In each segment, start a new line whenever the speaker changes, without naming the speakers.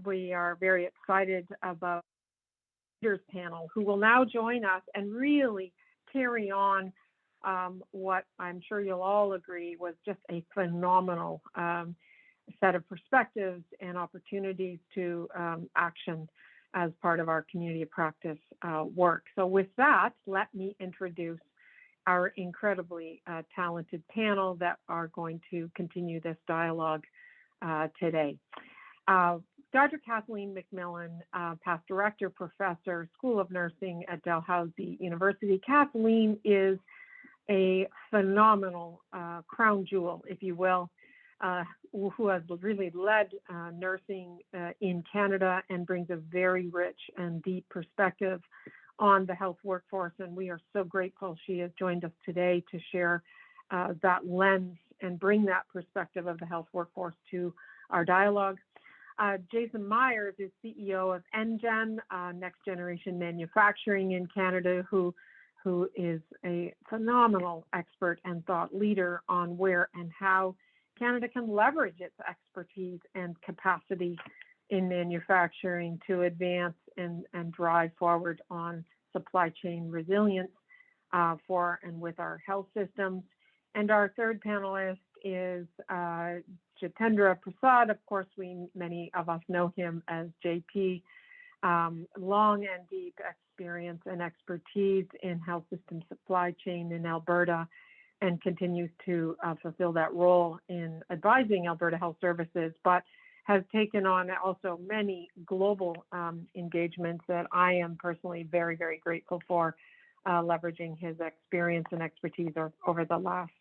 we are very excited about the leaders panel who will now join us and really carry on what I'm sure you'll all agree was just a phenomenal set of perspectives and opportunities to action as part of our community of practice work. So with that, let me introduce our incredibly talented panel that are going to continue this dialogue today. Dr. Kathleen McMillan, past director, professor, School of Nursing at Dalhousie University. Kathleen is a phenomenal crown jewel, if you will, who has really led nursing in Canada and brings a very rich and deep perspective on the health workforce. And we are so grateful she has joined us today to share that lens and bring that perspective of the health workforce to our dialogue. Jason Myers is CEO of NGen, Next Generation Manufacturing in Canada, who is a phenomenal expert and thought leader on where and how Canada can leverage its expertise and capacity in manufacturing to advance and drive forward on supply chain resilience for and with our health systems. And our third panelist is Jitendra Prasad. Of course, many of us know him as JP. Long and deep experience and expertise in health system supply chain in Alberta, and continues to fulfill that role in advising Alberta Health Services, but has taken on also many global engagements that I am personally very, very grateful for, leveraging his experience and expertise over the last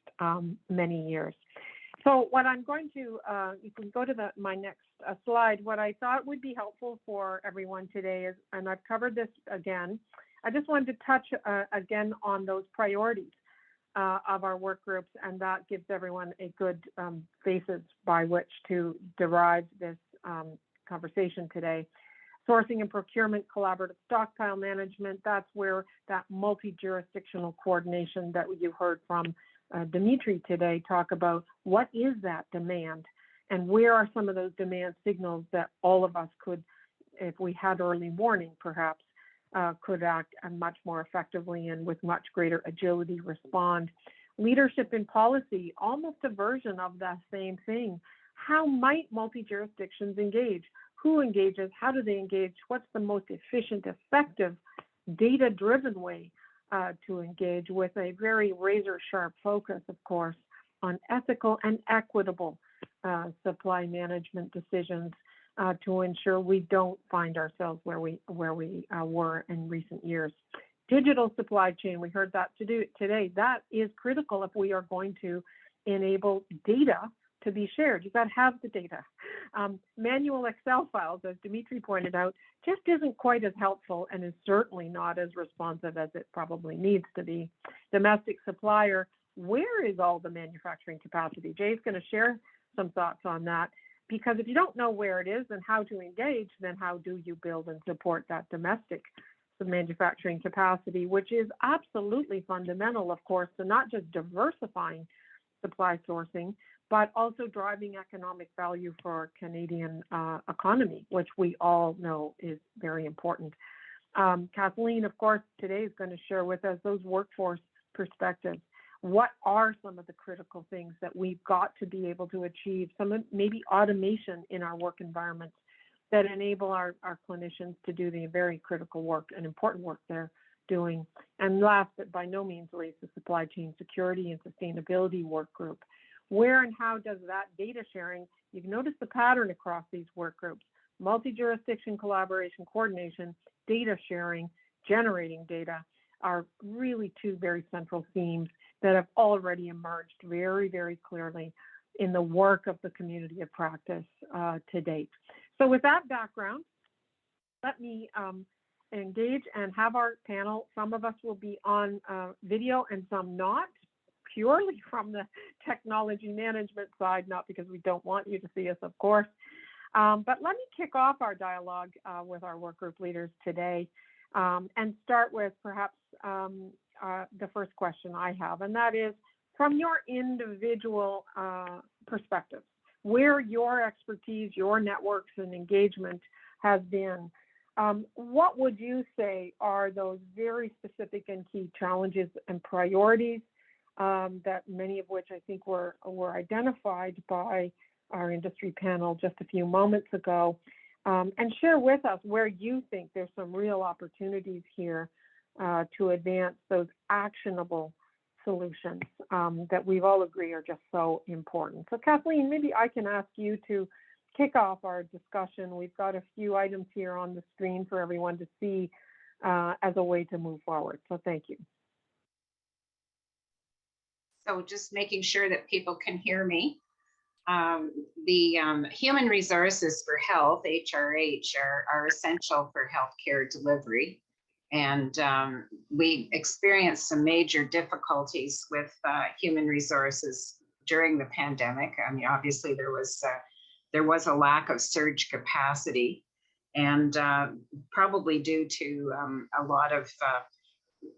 many years. So what I'm going to, you can go to my next slide. What I thought would be helpful for everyone today is, and I've covered this again, I just wanted to touch again on those priorities of our work groups, and that gives everyone a good basis by which to derive this conversation today. Sourcing and procurement, collaborative stockpile management, that's where that multi-jurisdictional coordination that you heard from Dimitri today talk about what is that demand and where are some of those demand signals that all of us could, if we had early warning perhaps, could act much more effectively and with much greater agility respond. Leadership in policy, almost a version of that same thing. How might multi-jurisdictions engage? Who engages? How do they engage? What's the most efficient, effective, data-driven way to engage, with a very razor-sharp focus, of course, on ethical and equitable supply management decisions to ensure we don't find ourselves where we were in recent years. Digital supply chain, we heard that today. That is critical if we are going to enable data to be shared. You've got to have the data. Manual Excel files, as Dimitri pointed out, just isn't quite as helpful and is certainly not as responsive as it probably needs to be. Domestic supplier, where is all the manufacturing capacity? Jay's going to share some thoughts on that, because if you don't know where it is and how to engage, then how do you build and support that domestic manufacturing capacity, which is absolutely fundamental, of course, to not just diversifying supply sourcing, but also driving economic value for our Canadian economy, which we all know is very important. Kathleen, of course, today is going to share with us those workforce perspectives. What are some of the critical things that we've got to be able to achieve? Some maybe automation in our work environments that enable our clinicians to do the very critical work and important work they're doing. And last, but by no means least, the supply chain security and sustainability work group. Where and how does that data sharing, you've noticed the pattern across these work groups, multi-jurisdiction collaboration, coordination, data sharing, generating data are really two very central themes that have already emerged very, very clearly in the work of the community of practice to date. So with that background, let me engage and have our panel. Some of us will be on video and some not, purely from the technology management side, not because we don't want you to see us, of course. But let me kick off our dialogue with our work group leaders today and start with perhaps the first question I have, and that is, from your individual perspectives, where your expertise, your networks and engagement has been. What would you say are those very specific and key challenges and priorities that many of which I think were identified by our industry panel just a few moments ago? And share with us where you think there's some real opportunities here to advance those actionable solutions that we've all agree are just so important. So Kathleen, maybe I can ask you to kick off our discussion. We've got a few items here on the screen for everyone to see as a way to move forward. So thank you.
So just making sure that people can hear me. The Human Resources for Health, HRH, are essential for healthcare delivery. And we experienced some major difficulties with human resources during the pandemic. I mean, obviously there was a lack of surge capacity, and probably due to a lot of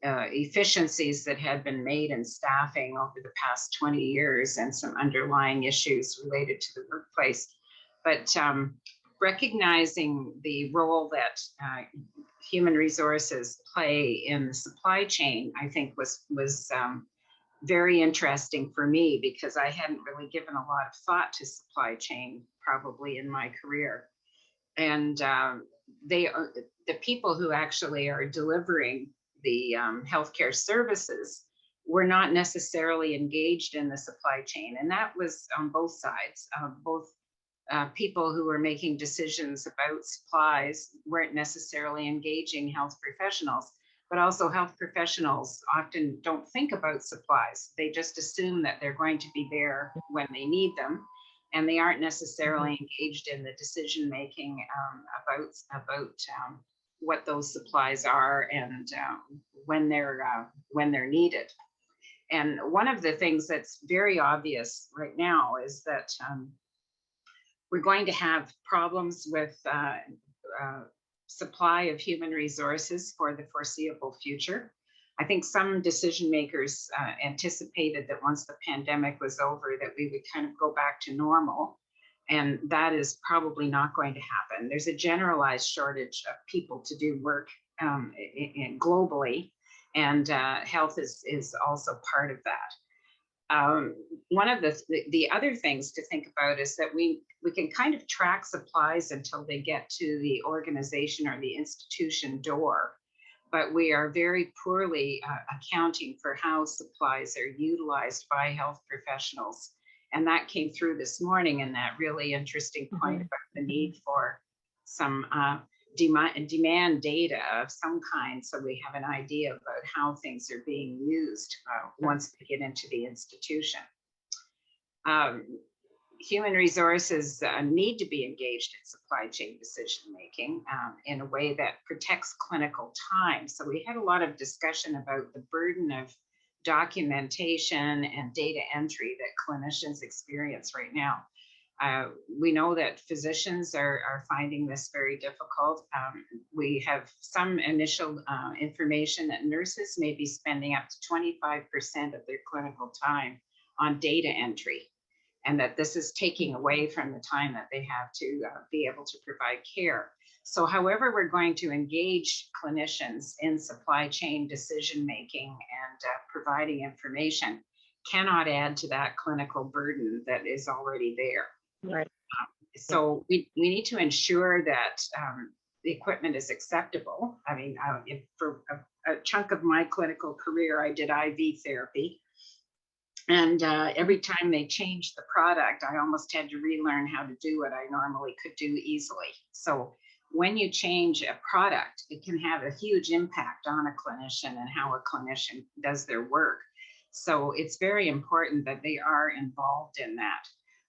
efficiencies that had been made in staffing over the past 20 years and some underlying issues related to the workplace. But recognizing the role that human resources play in the supply chain, I think was very interesting for me, because I hadn't really given a lot of thought to supply chain probably in my career. And the people who actually are delivering the healthcare services were not necessarily engaged in the supply chain. And that was on both sides. Both people who were making decisions about supplies weren't necessarily engaging health professionals, but also health professionals often don't think about supplies. They just assume that they're going to be there when they need them, and they aren't necessarily engaged in the decision-making about what those supplies are and when they're needed. And one of the things that's very obvious right now is that we're going to have problems with supply of human resources for the foreseeable future. I think some decision makers anticipated that once the pandemic was over, that we would kind of go back to normal. And that is probably not going to happen. There's a generalized shortage of people to do work globally, and health is also part of that. One of the other things to think about is that we can kind of track supplies until they get to the organization or the institution door, but we are very poorly accounting for how supplies are utilized by health professionals. And that came through this morning in that really interesting point about the need for some demand data of some kind, so we have an idea about how things are being used once they get into the institution. Human resources need to be engaged in supply chain decision making in a way that protects clinical time. So we had a lot of discussion about the burden of documentation and data entry that clinicians experience right now. We know that physicians are finding this very difficult. We have some initial information that nurses may be spending up to 25% of their clinical time on data entry, and that this is taking away from the time that they have to be able to provide care. So however we're going to engage clinicians in supply chain decision-making and providing information cannot add to that clinical burden that is already there.
Right.
So we need to ensure that the equipment is acceptable. I mean, for a chunk of my clinical career, I did IV therapy. And every time they changed the product, I almost had to relearn how to do what I normally could do easily. So when you change a product, it can have a huge impact on a clinician and how a clinician does their work. So it's very important that they are involved in that.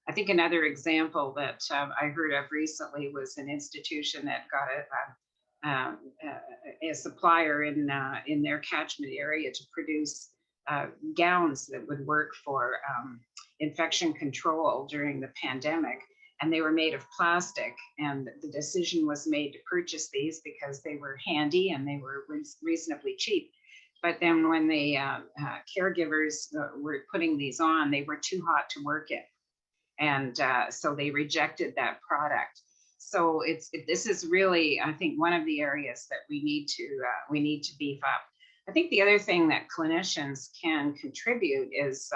I think another example that I heard of recently was an institution that got a supplier in their catchment area to produce gowns that would work for infection control during the pandemic. And they were made of plastic, and the decision was made to purchase these because they were handy and they were reasonably cheap. But then when the caregivers were putting these on, they were too hot to work in. And so they rejected that product. So this is really, I think, one of the areas that we need to beef up. I think the other thing that clinicians can contribute is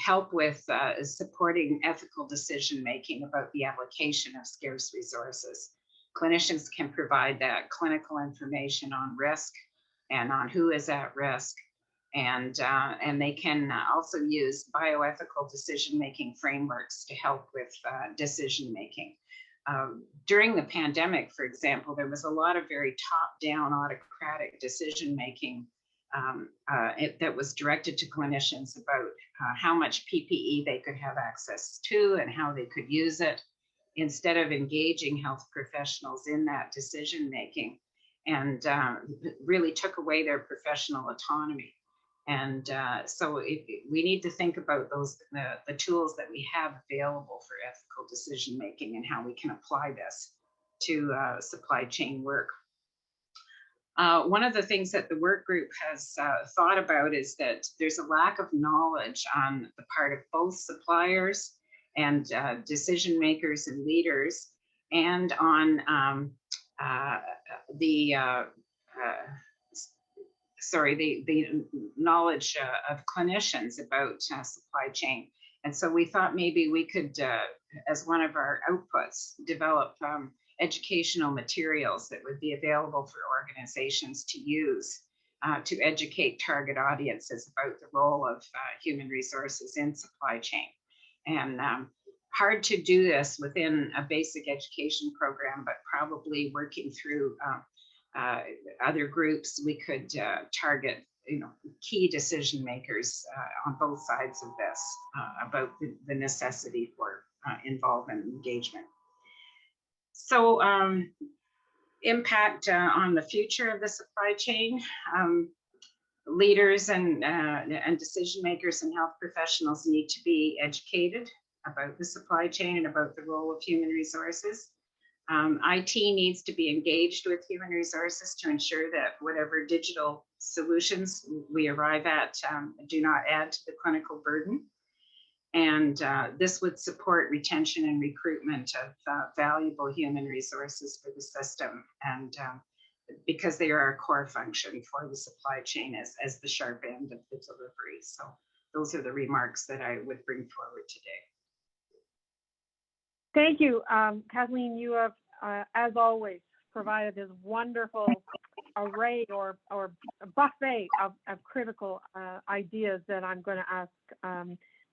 help with supporting ethical decision making about the allocation of scarce resources. Clinicians can provide that clinical information on risk and on who is at risk, and they can also use bioethical decision-making frameworks to help with decision-making. During the pandemic, for example, there was a lot of very top-down autocratic decision-making that was directed to clinicians about how much PPE they could have access to and how they could use it, instead of engaging health professionals in that decision-making, and really took away their professional autonomy. And so we need to think about the tools that we have available for ethical decision making and how we can apply this to supply chain work. One of the things that the work group has thought about is that there's a lack of knowledge on the part of both suppliers and decision makers and leaders, and on the knowledge of clinicians about supply chain. And so we thought maybe we could, as one of our outputs, develop educational materials that would be available for organizations to use to educate target audiences about the role of human resources in supply chain. And hard to do this within a basic education program, but probably working through other groups, we could target key decision makers on both sides of this about the necessity for involvement and engagement. So impact on the future of the supply chain. Leaders and decision makers and health professionals need to be educated about the supply chain and about the role of human resources. IT needs to be engaged with human resources to ensure that whatever digital solutions we arrive at do not add to the clinical burden. And this would support retention and recruitment of valuable human resources for the system, and because they are a core function for the supply chain as the sharp end of the delivery. So those are the remarks that I would bring forward today.
Thank you, Kathleen. You have, as always, provided this wonderful array or buffet of critical ideas that I'm going to ask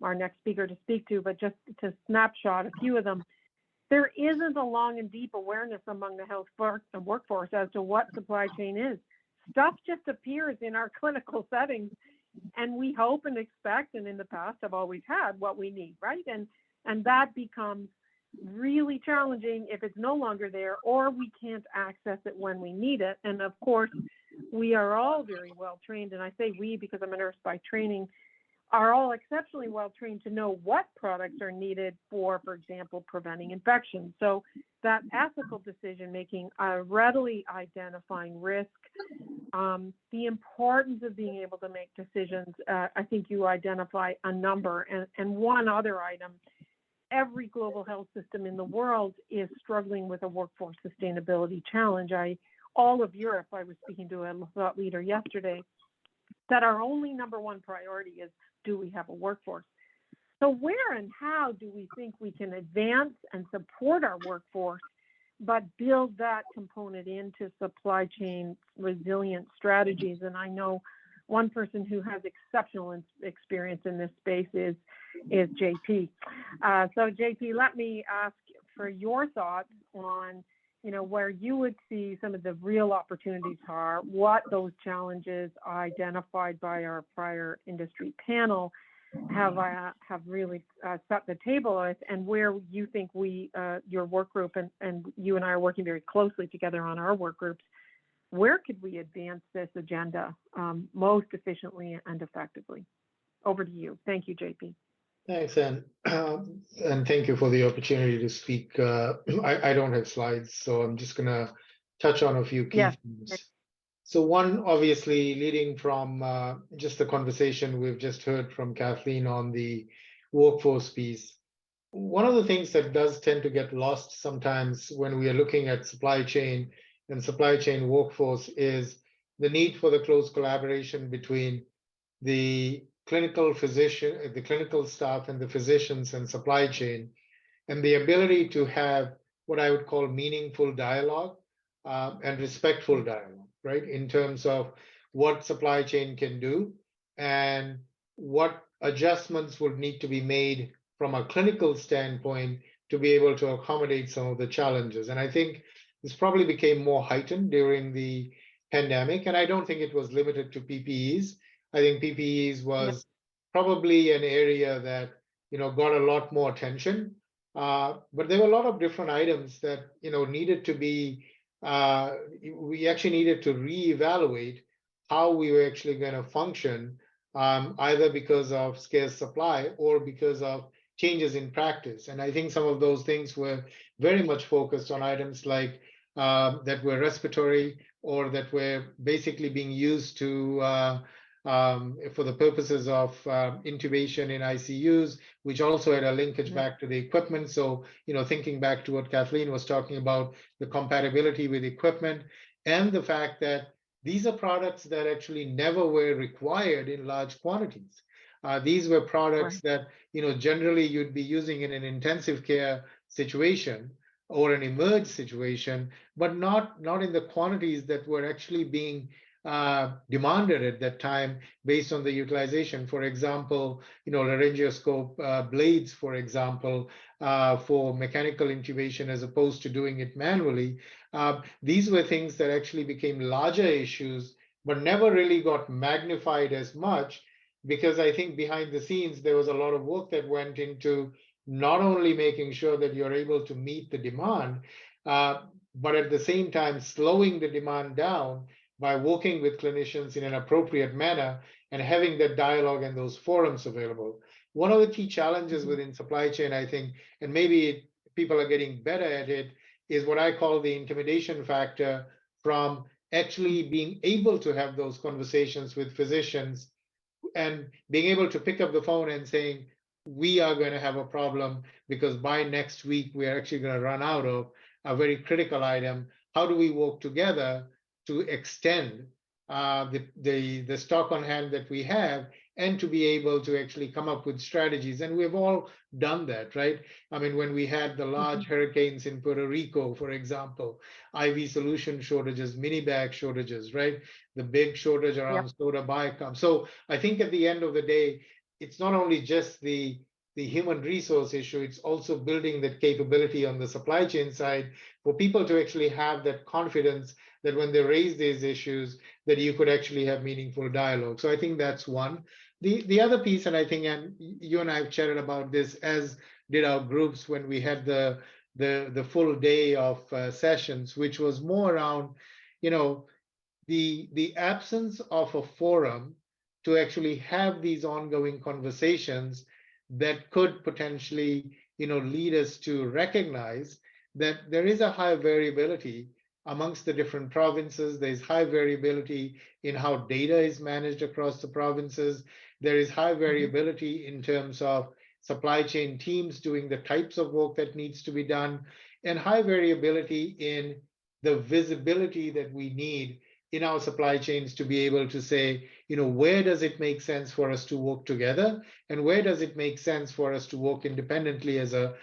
our next speaker to speak to, but just to snapshot a few of them. There isn't a long and deep awareness among the health workforce as to what supply chain is. Stuff just appears in our clinical settings, and we hope and expect, and in the past have always had what we need, right? And that becomes really challenging if it's no longer there, or we can't access it when we need it. And of course, we are all very well trained, and I say we because I'm a nurse by training, are all exceptionally well trained to know what products are needed for example, preventing infection. So that ethical decision making, readily identifying risk, the importance of being able to make decisions. I think you identify a number, and one other item. Every global health system in the world is struggling with a workforce sustainability challenge. All of Europe, I was speaking to a thought leader yesterday, that our only number one priority is, do we have a workforce? So where and how do we think we can advance and support our workforce, but build that component into supply chain resilient strategies? And I know one person who has exceptional experience in this space is JP. So JP, let me ask for your thoughts on, where you would see some of the real opportunities are, what those challenges identified by our prior industry panel have really set the table with, and where you think your work group and you and I are working very closely together on our work groups, where could we advance this agenda most efficiently and effectively? Over to you. Thank you, JP.
Thanks, Anne. And thank you for the opportunity to speak. I don't have slides, so I'm just going to touch on a few key things. So one, obviously, leading from just the conversation we've just heard from Kathleen on the workforce piece, one of the things that does tend to get lost sometimes when we are looking at supply chain and supply chain workforce is the need for the close collaboration between the clinical physician, the clinical staff and the physicians and supply chain, and the ability to have what I would call meaningful dialogue and respectful dialogue, right? In terms of what supply chain can do and what adjustments would need to be made from a clinical standpoint to be able to accommodate some of the challenges. And I think this probably became more heightened during the pandemic. And I don't think it was limited to PPEs. I think PPEs was probably an area that got a lot more attention. But there were a lot of different items that needed to be. We actually needed to reevaluate how we were actually going to function, either because of scarce supply or because of changes in practice. And I think some of those things were very much focused on items like that were respiratory or that were basically being used to for the purposes of intubation in ICUs, which also had a linkage back to the equipment. So, thinking back to what Kathleen was talking about, the compatibility with equipment and the fact that these are products that actually never were required in large quantities. These were products that, generally you'd be using in an intensive care situation or an emerge situation, but not in the quantities that were actually being demanded at that time based on the utilization. For example, laryngoscope blades, for example, for mechanical intubation as opposed to doing it manually. These were things that actually became larger issues, but never really got magnified as much because I think behind the scenes, there was a lot of work that went into not only making sure that you're able to meet the demand, but at the same time, slowing the demand down by working with clinicians in an appropriate manner and having that dialogue and those forums available. One of the key challenges within supply chain, I think, and maybe people are getting better at it, is what I call the intimidation factor from actually being able to have those conversations with physicians and being able to pick up the phone and saying, we are going to have a problem because by next week, we are actually going to run out of a very critical item. How do we work together to extend the stock on hand that we have and to be able to actually come up with strategies? And we've all done that, right? I mean, when we had the large hurricanes in Puerto Rico, for example, IV solution shortages, mini bag shortages, right? The big shortage around soda biocom. So I think at the end of the day, it's not only just the human resource issue, it's also building that capability on the supply chain side for people to actually have that confidence that when they raise these issues, that you could actually have meaningful dialogue. So I think that's one. The other piece, and I think, and you and I have chatted about this, as did our groups when we had the full day of sessions, which was more around, the absence of a forum to actually have these ongoing conversations that could potentially, lead us to recognize that there is a high variability amongst the different provinces. There's high variability in how data is managed across the provinces. There is high variability in terms of supply chain teams doing the types of work that needs to be done, and high variability in the visibility that we need in our supply chains to be able to say, where does it make sense for us to work together, and where does it make sense for us to work independently as a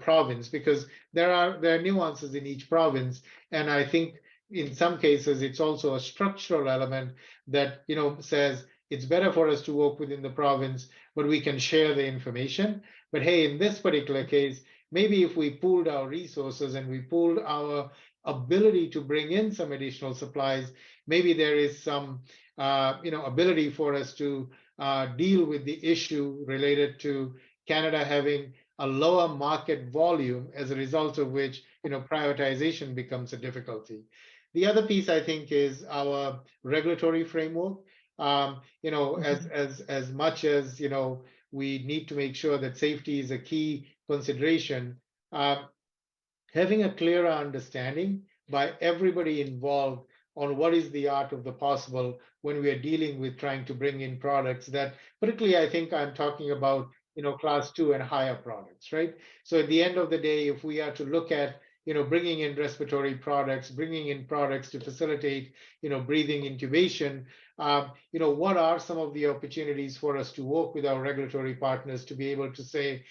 province? Because there are nuances in each province, and I think in some cases it's also a structural element that says it's better for us to work within the province, but we can share the information. But hey, in this particular case, maybe if we pooled our resources and we pooled our ability to bring in some additional supplies, maybe there is some ability for us to deal with the issue related to Canada having a lower market volume, as a result of which prioritization becomes a difficulty. The other piece, I think, is our regulatory framework. As much as we need to make sure that safety is a key consideration, having a clearer understanding by everybody involved on what is the art of the possible when we are dealing with trying to bring in products that, particularly, I think I'm talking about class 2 and higher products, right? So at the end of the day, if we are to look at, bringing in respiratory products, bringing in products to facilitate, breathing intubation, what are some of the opportunities for us to work with our regulatory partners to be able to say,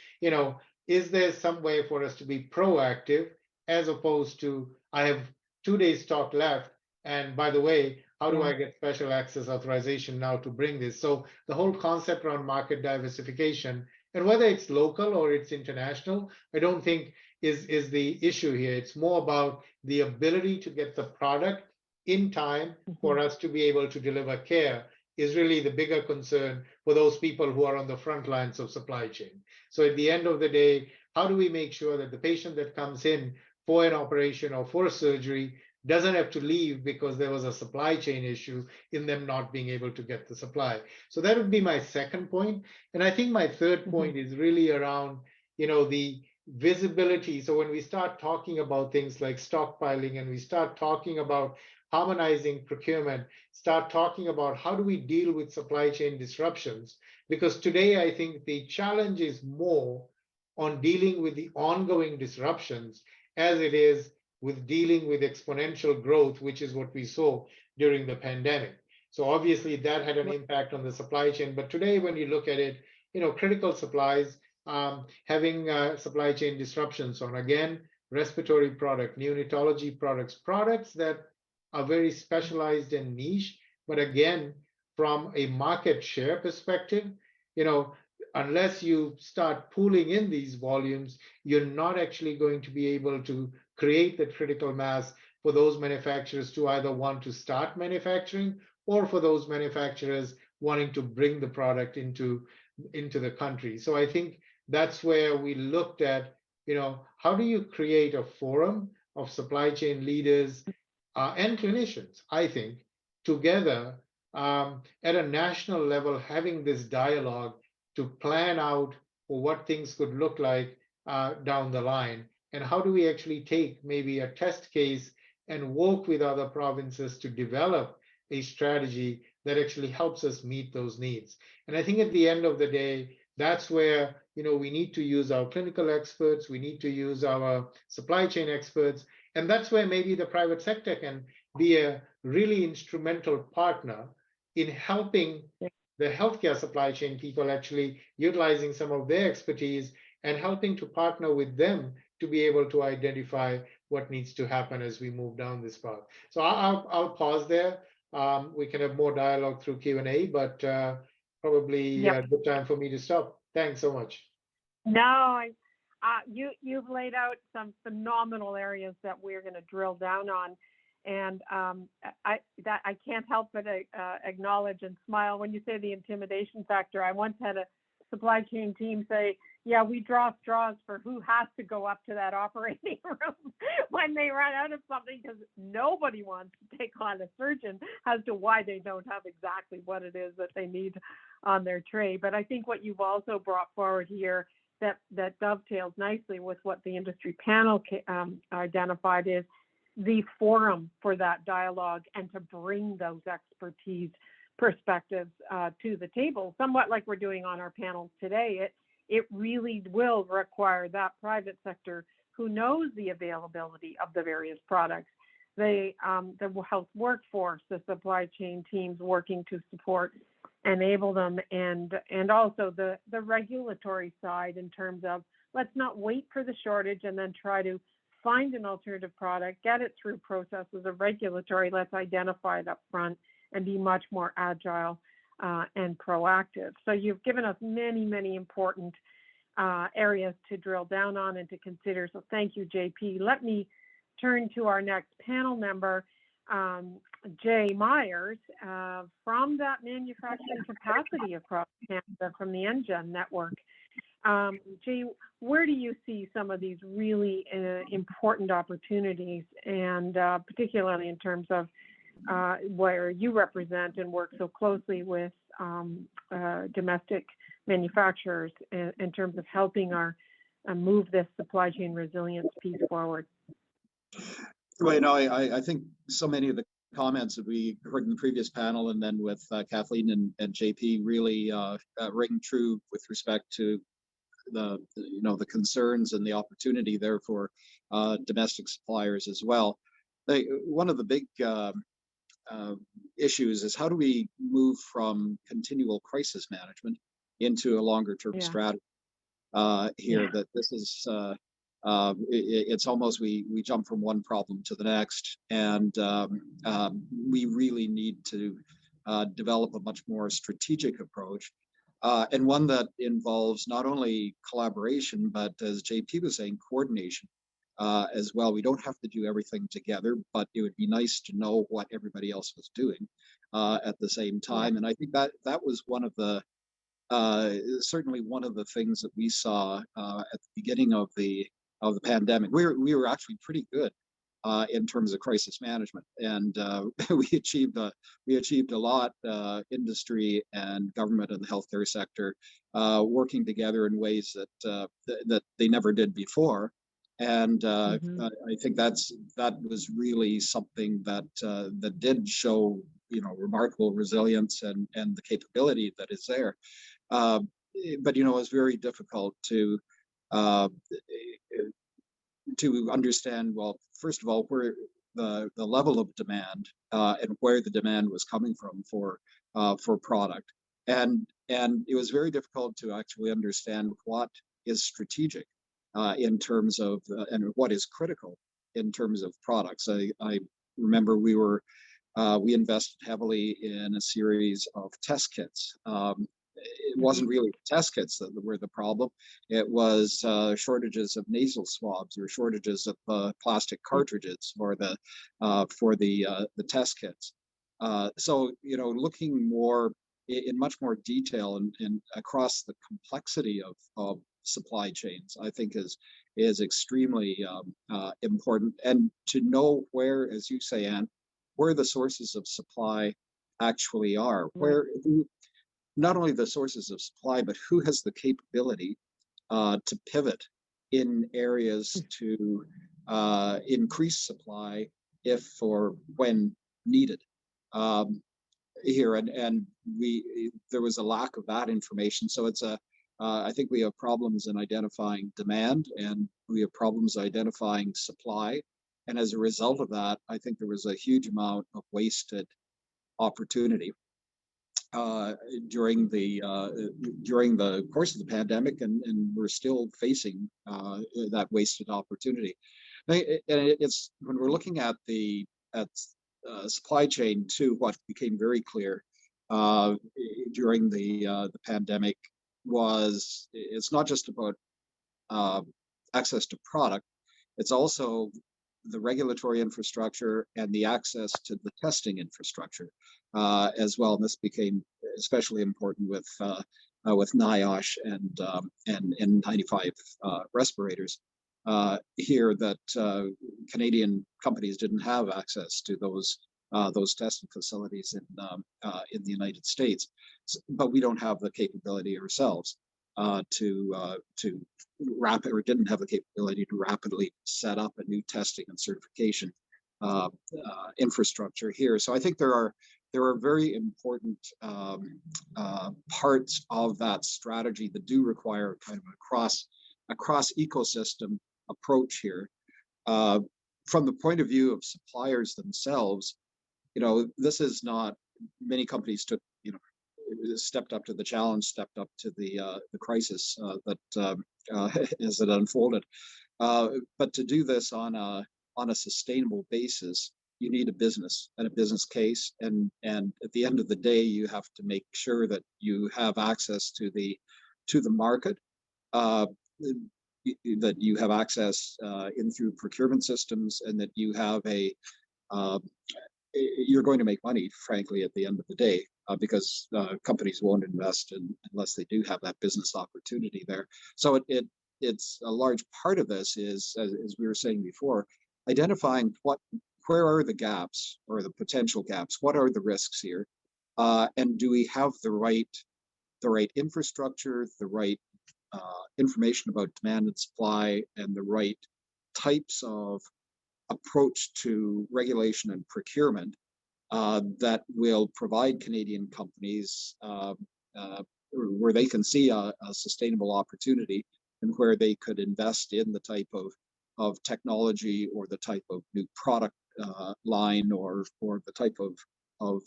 is there some way for us to be proactive as opposed to, I have 2 days stock left, and by the way, how do I get special access authorization now to bring this? So the whole concept around market diversification, and whether it's local or it's international, I don't think is the issue here. It's more about the ability to get the product in time for us to be able to deliver care is really the bigger concern for those people who are on the front lines of supply chain. So at the end of the day, how do we make sure that the patient that comes in for an operation or for a surgery doesn't have to leave because there was a supply chain issue in them not being able to get the supply? So that would be my second point. And I think my third point is really around, the visibility. So when we start talking about things like stockpiling and we start talking about harmonizing procurement, start talking about how do we deal with supply chain disruptions, because today I think the challenge is more on dealing with the ongoing disruptions as it is with dealing with exponential growth, which is what we saw during the pandemic. So obviously that had an impact on the supply chain. But today, when you look at it, critical supplies, having supply chain disruptions on, again, respiratory product, neonatology products that are very specialized and niche. But again, from a market share perspective, unless you start pooling in these volumes, you're not actually going to be able to create the critical mass for those manufacturers to either want to start manufacturing or for those manufacturers wanting to bring the product into the country. So I think that's where we looked at, how do you create a forum of supply chain leaders and clinicians, I think, together at a national level, having this dialogue to plan out for what things could look like down the line, and how do we actually take maybe a test case and work with other provinces to develop a strategy that actually helps us meet those needs. And I think at the end of the day, that's where we need to use our clinical experts, we need to use our supply chain experts, and that's where maybe the private sector can be a really instrumental partner in helping the healthcare supply chain people actually utilizing some of their expertise and helping to partner with them to be able to identify what needs to happen as we move down this path. So I'll pause there. We can have more dialogue through Q&A, but probably a good time for me to stop. Thanks so much.
No, you've laid out some phenomenal areas that we're going to drill down on. And I can't help but acknowledge and smile when you say the intimidation factor. I once had a supply chain team say, yeah, we draw straws for who has to go up to that operating room when they run out of something, because nobody wants to take on a surgeon as to why they don't have exactly what it is that they need on their tray. But I think what you've also brought forward here that dovetails nicely with what the industry panel identified is the forum for that dialogue and to bring those expertise perspectives to the table, somewhat like we're doing on our panels today. It really will require that private sector who knows the availability of the various products, the health workforce, the supply chain teams working to support, enable them, and also the regulatory side in terms of let's not wait for the shortage and then try to find an alternative product, get it through processes of regulatory. Let's identify it up front and be much more agile and proactive. So you've given us many, many important areas to drill down on and to consider. So thank you, JP. Let me turn to our next panel member, Jay Myers, from that manufacturing capacity across Canada from the NGen network. Jay, where do you see some of these really important opportunities, and particularly in terms of where you represent and work so closely with domestic manufacturers in terms of helping our move this supply chain resilience piece forward?
Well, I think so many of the comments that we heard in the previous panel and then with Kathleen and JP really ring true with respect to the concerns and the opportunity there for domestic suppliers as well. One of the big issues is how do we move from continual crisis management into a longer term strategy here.
Yeah.
That this is it's almost we jump from one problem to the next, and we really need to develop a much more strategic approach, and one that involves not only collaboration, but as JP was saying, coordination as well. We don't have to do everything together, but it would be nice to know what everybody else was doing at the same time.
Yeah.
And I think that was one of the certainly one of the things that we saw at the beginning of the pandemic. We were actually pretty good in terms of crisis management, and we achieved a lot. Industry and government and the healthcare sector working together in ways that they never did before. And
Mhm.
I think that was really something that did show remarkable resilience and the capability that is there. But it's very difficult uh, to understand, well, first of all, where the level of demand and where the demand was coming from for product, and it was very difficult to actually understand what is strategic in terms of and what is critical in terms of products. I remember we invested heavily in a series of test kits. It wasn't really test kits that were the problem. It was shortages of nasal swabs or shortages of plastic cartridges for the test kits. So looking more in much more detail and across the complexity of supply chains, I think is extremely important. And to know where, as you say, Anne, where the sources of supply actually are,
Right.
not only the sources of supply, but who has the capability to pivot in areas to increase supply if or when needed. Here and there was a lack of that information, so it's I think we have problems in identifying demand, and we have problems identifying supply, and as a result of that, I think there was a huge amount of wasted opportunity during the course of the pandemic, and we're still facing that wasted opportunity. And it's when we're looking at the supply chain too, what became very clear during the pandemic was it's not just about access to product, it's also the regulatory infrastructure and the access to the testing infrastructure as well. And this became especially important with NIOSH and N95 respirators here, that Canadian companies didn't have access to those testing facilities in the United States, but we don't have the capability ourselves to didn't have the capability to rapidly set up a new testing and certification infrastructure here. So I think there are very important parts of that strategy that do require kind of a cross ecosystem approach here. From the point of view of suppliers themselves, this is not, many companies stepped up to the challenge, stepped up to the crisis that as it unfolded. But to do this on a sustainable basis, you need a business and a business case, and at the end of the day, you have to make sure that you have access to the market, that you have access in through procurement systems, and that you have you're going to make money, frankly, at the end of the day, because companies won't invest unless they do have that business opportunity there. So it's a large part of this is, as we were saying before, identifying where are the gaps or the potential gaps, what are the risks here, and do we have the right infrastructure, the right information about demand and supply, and the right types of approach to regulation and procurement that will provide Canadian companies where they can see a sustainable opportunity and where they could invest in the type of technology or the type of new product line or the type of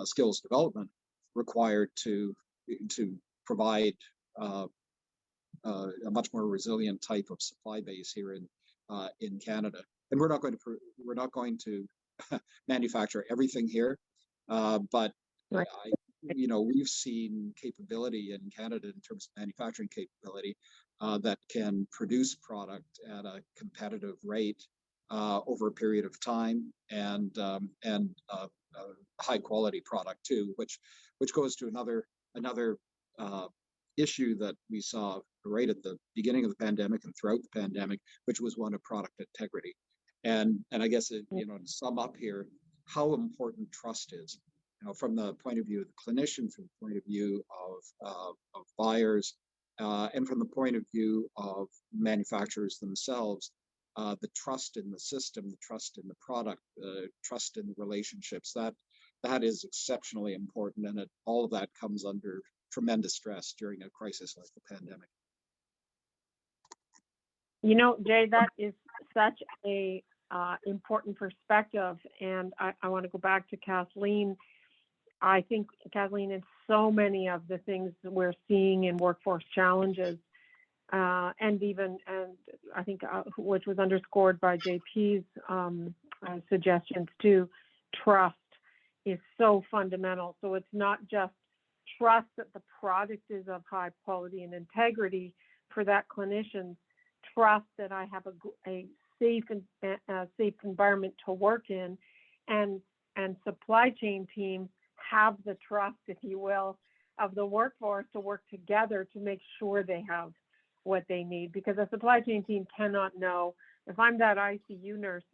skills development required to provide a much more resilient type of supply base here in Canada. And we're not going to manufacture everything here, but
Right.
we've seen capability in Canada in terms of manufacturing capability that can produce product at a competitive rate over a period of time, and high quality product too, which goes to another issue that we saw right at the beginning of the pandemic and throughout the pandemic, which was one of product integrity. And I guess to sum up here, how important trust is, from the point of view of the clinician, from the point of view of buyers, and from the point of view of manufacturers themselves. The trust in the system, the trust in the product, trust in the relationships, that is exceptionally important, and all of that comes under tremendous stress during a crisis like the pandemic.
Jay, that is such a important perspective, and I want to go back to Kathleen. I think, Kathleen, in so many of the things we're seeing in workforce challenges, and I think which was underscored by JP's suggestions too, trust is so fundamental. So it's not just trust that the product is of high quality and integrity for that clinician, trust that I have a safe environment to work in, and supply chain teams have the trust, if you will, of the workforce to work together to make sure they have what they need, because a supply chain team cannot know. If I'm that ICU nurse,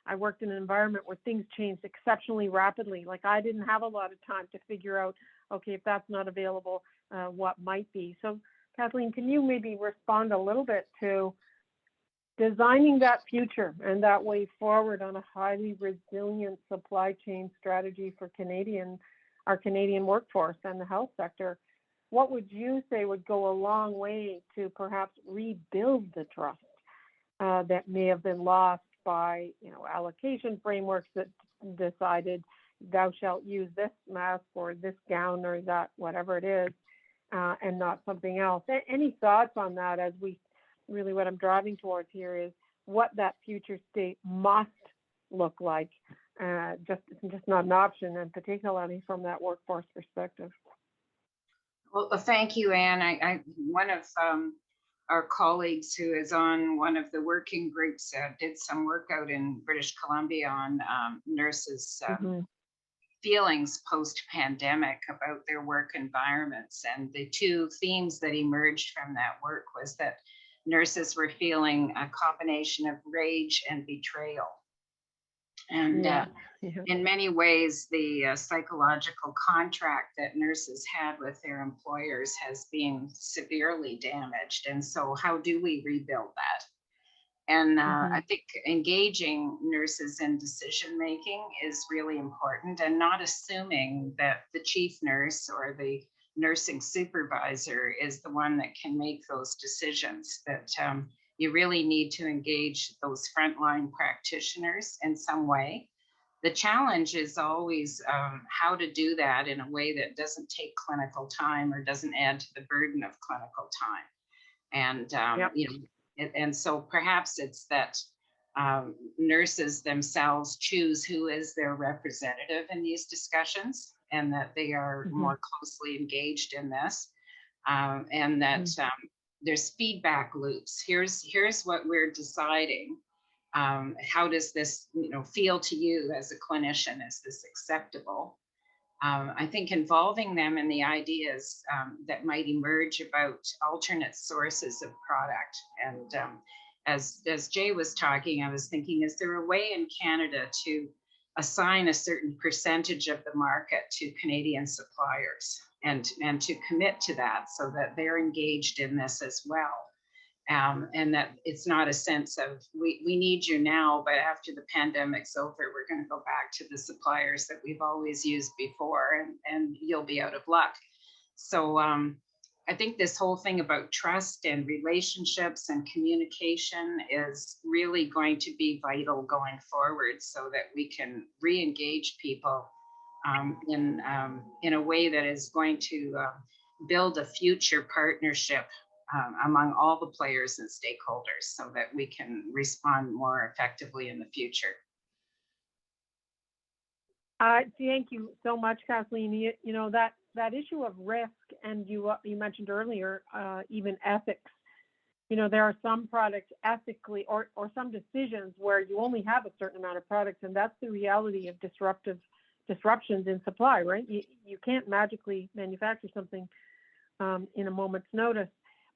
I worked in an environment where things changed exceptionally rapidly. Like, I didn't have a lot of time to figure out, okay, if that's not available, what might be. So Kathleen, can you maybe respond a little bit to designing that future and that way forward on a highly resilient supply chain strategy for our Canadian workforce and the health sector? What would you say would go a long way to perhaps rebuild the trust that may have been lost by, allocation frameworks that decided thou shalt use this mask or this gown or that, whatever it is, and not something else? Any thoughts on that, as we really, what I'm driving towards here is what that future state must look like, just not an option, and particularly from that workforce perspective.
Well, thank you, Anne. One of our colleagues who is on one of the working groups did some work out in British Columbia on nurses' feelings post-pandemic about their work environments. And the two themes that emerged from that work was that nurses were feeling a combination of rage and betrayal. And in many ways, the psychological contract that nurses had with their employers has been severely damaged. And so how do we rebuild that? And I think engaging nurses in decision-making is really important, and not assuming that the chief nurse or the nursing supervisor is the one that can make those decisions, that you really need to engage those frontline practitioners in some way. The challenge is always how to do that in a way that doesn't take clinical time or doesn't add to the burden of clinical time. And, and so perhaps it's that nurses themselves choose who is their representative in these discussions, and that they are more closely engaged in this, and that there's feedback loops. Here's what we're deciding. How does this feel to you as a clinician? Is this acceptable? I think involving them in the ideas that might emerge about alternate sources of product. And as Jay was talking, I was thinking, is there a way in Canada to assign a certain percentage of the market to Canadian suppliers and to commit to that, so that they're engaged in this as well? And that it's not a sense of we need you now, but after the pandemic's over, we're going to go back to the suppliers that we've always used before, and you'll be out of luck. So I think this whole thing about trust and relationships and communication is really going to be vital going forward, so that we can re-engage people in a way that is going to build a future partnership among all the players and stakeholders, so that we can respond more effectively in the future.
Thank you so much, Kathleen. You know, that issue of risk, and you mentioned earlier, even ethics. You know, there are some products ethically, or some decisions where you only have a certain amount of products, and that's the reality of disruptions in supply, right? You can't magically manufacture something in a moment's notice,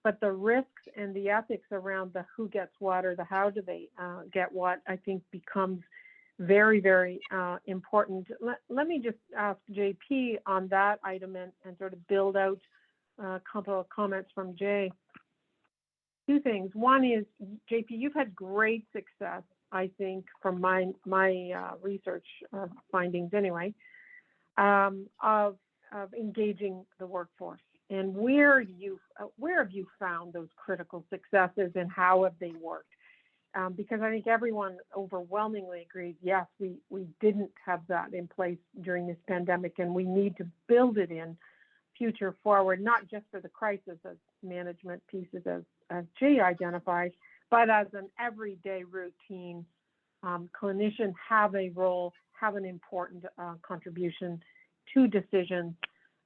but the risks and the ethics around the who gets what or the how do they get what, I think becomes very, very important. Let me just ask JP on that item and sort of build out a couple of comments from Jay. Two things. One is, JP, you've had great success, I think, from my research findings anyway, of engaging the workforce. And where have you found those critical successes, and how have they worked? Because I think everyone overwhelmingly agrees, yes, we didn't have that in place during this pandemic, and we need to build it in future forward, not just for the crisis as management pieces as Jay identified, but as an everyday routine. Clinicians have a role, have an important contribution to decisions,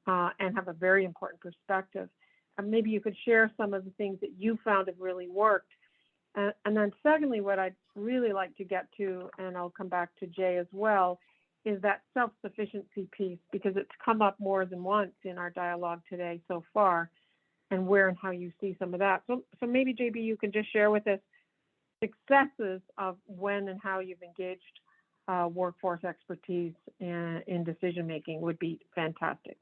and have a very important perspective. And maybe you could share some of the things that you found have really worked. And then secondly, what I'd really like to get to, and I'll come back to Jay as well, is that self-sufficiency piece, because it's come up more than once in our dialogue today so far, and where and how you see some of that. So maybe, JB, you can just share with us successes of when and how you've engaged workforce expertise in decision-making would be fantastic.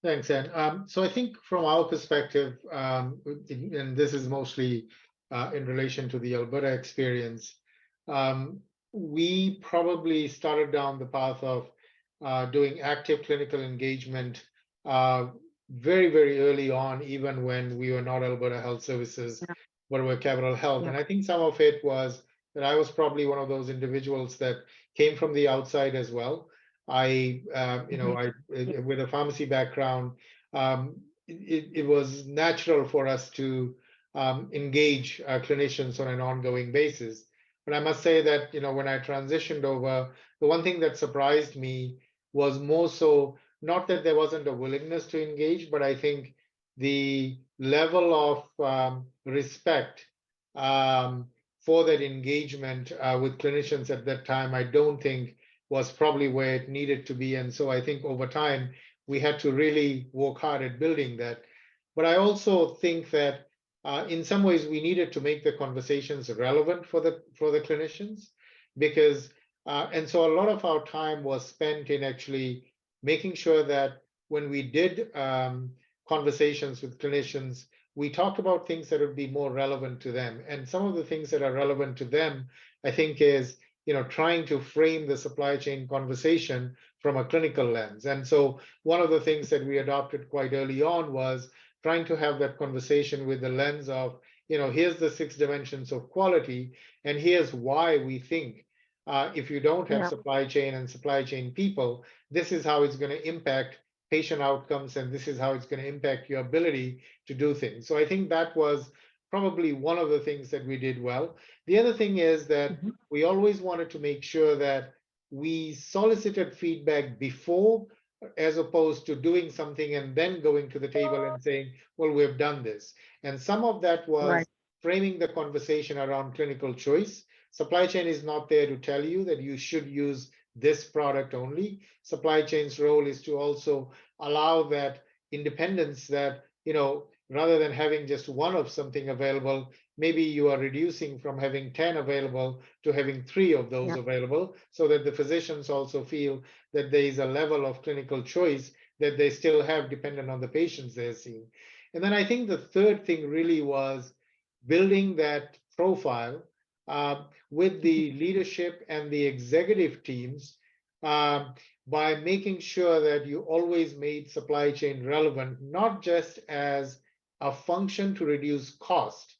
Thanks, Anne. So I think from our perspective, and this is mostly in relation to the Alberta experience, we probably started down the path of doing active clinical engagement very, very early on, even when we were not Alberta Health Services, but were Capital Health. And I think some of it was that I was probably one of those individuals that came from the outside as well. I with a pharmacy background, it was natural for us to engage clinicians on an ongoing basis. But I must say that, when I transitioned over, the one thing that surprised me was more so not that there wasn't a willingness to engage, but I think the level of respect for that engagement with clinicians at that time, I don't think was probably where it needed to be. And so I think over time, we had to really work hard at building that. But I also think that in some ways, we needed to make the conversations relevant for the clinicians, because, and so a lot of our time was spent in actually making sure that when we did conversations with clinicians, we talked about things that would be more relevant to them. And some of the things that are relevant to them, I think, is trying to frame the supply chain conversation from a clinical lens. And so one of the things that we adopted quite early on was trying to have that conversation with the lens of, here's the 6 dimensions of quality, and here's why we think if you don't have supply chain and supply chain people, this is how it's going to impact patient outcomes, and this is how it's going to impact your ability to do things. So I think that was probably one of the things that we did well. The other thing is that we always wanted to make sure that we solicited feedback before, as opposed to doing something and then going to the table and saying, well, we've done this. And some of that was framing the conversation around clinical choice. Supply chain is not there to tell you that you should use this product only. Supply chain's role is to also allow that independence that, rather than having just one of something available, maybe you are reducing from having 10 available to having 3 of those available, so that the physicians also feel that there is a level of clinical choice that they still have dependent on the patients they're seeing. And then I think the third thing really was building that profile with the leadership and the executive teams by making sure that you always made supply chain relevant, not just as a function to reduce cost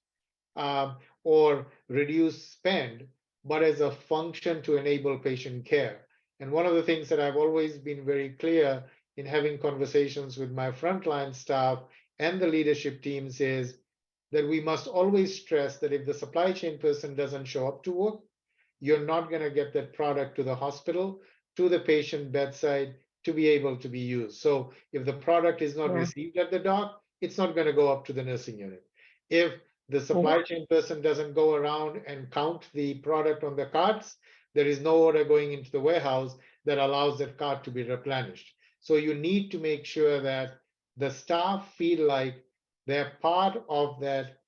or reduce spend, but as a function to enable patient care. And one of the things that I've always been very clear in having conversations with my frontline staff and the leadership teams is that we must always stress that if the supply chain person doesn't show up to work, you're not going to get that product to the hospital, to the patient bedside to be able to be used. So if the product is not
Yeah.
received at the dock, it's not going to go up to the nursing unit. If the supply chain person doesn't go around and count the product on the carts, there is no order going into the warehouse that allows that cart to be replenished. So you need to make sure that the staff feel like they're part of that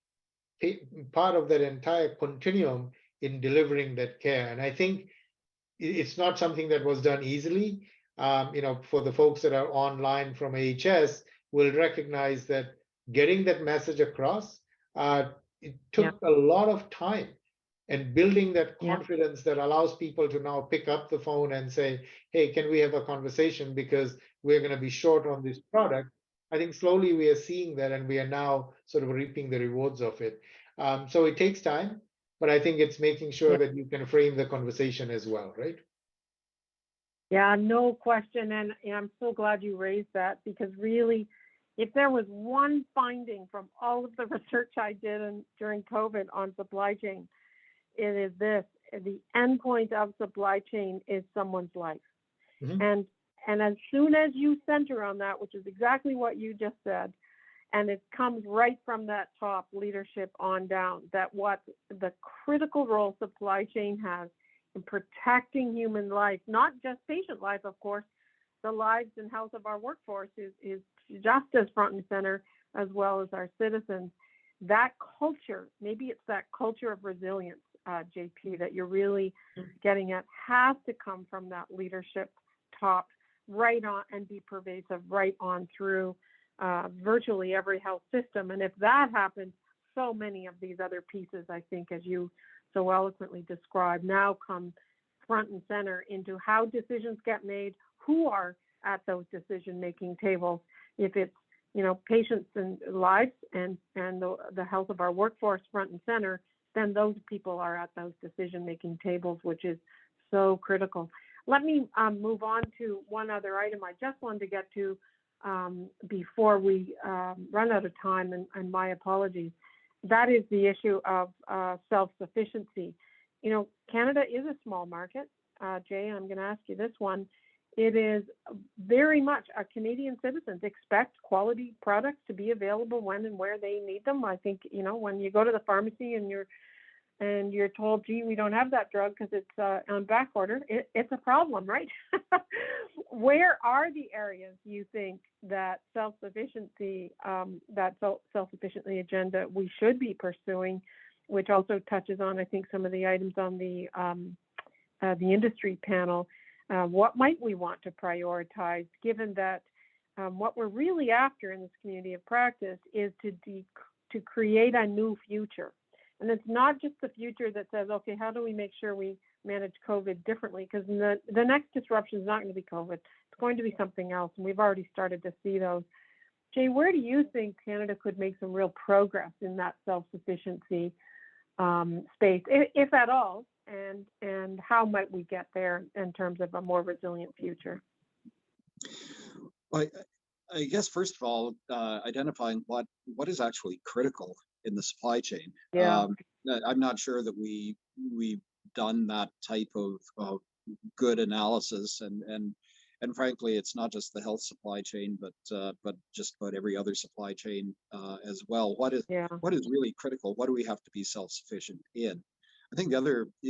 entire continuum in delivering that care. And I think it's not something that was done easily. For the folks that are online from AHS will recognize that getting that message across, it took a lot of time and building that confidence that allows people to now pick up the phone and say, hey, can we have a conversation because we're going to be short on this product. I think slowly we are seeing that and we are now sort of reaping the rewards of it. So it takes time, but I think it's making sure that you can frame the conversation as well, right?
Yeah, no question. And I'm so glad you raised that, because really, if there was one finding from all of the research I did during COVID on supply chain, it is this: the endpoint of supply chain is someone's life.
Mhm.
And as soon as you center on that, which is exactly what you just said, and it comes right from that top leadership on down, that what the critical role supply chain has in protecting human life, not just patient life, of course, the lives and health of our workforce is just as front and center, as well as our citizens. That culture, maybe it's that culture of resilience, JP, that you're really getting at, has to come from that leadership top right on and be pervasive right on through virtually every health system. And if that happens, so many of these other pieces, I think, as you so eloquently described, now come front and center into how decisions get made, who are at those decision-making tables. If it's, patients and lives and the health of our workforce front and center, then those people are at those decision-making tables, which is so critical. Let me move on to one other item I just wanted to get to before we run out of time, and my apologies. That is the issue of self-sufficiency. Canada is a small market. Jay, I'm going to ask you this one. It is very much Canadian citizens expect quality products to be available when and where they need them. I think, when you go to the pharmacy and you're told, gee, we don't have that drug because it's on back order, it's a problem, right? Where are the areas you think that self-sufficiency, self-sufficiency agenda we should be pursuing, which also touches on, I think, some of the items on the industry panel? What might we want to prioritize, given that what we're really after in this community of practice is to create a new future? And it's not just the future that says, okay, how do we make sure we manage COVID differently? Because the next disruption is not going to be COVID. It's going to be something else. And we've already started to see those. Jay, where do you think Canada could make some real progress in that self-sufficiency space, if at all? And how might we get there in terms of a more resilient future?
I guess, first of all, identifying what is actually critical in the supply chain.
Yeah.
I'm not sure that we've done that type of good analysis, and frankly, it's not just the health supply chain, but just about every other supply chain as well. What is really critical? What do we have to be self-sufficient in? I think the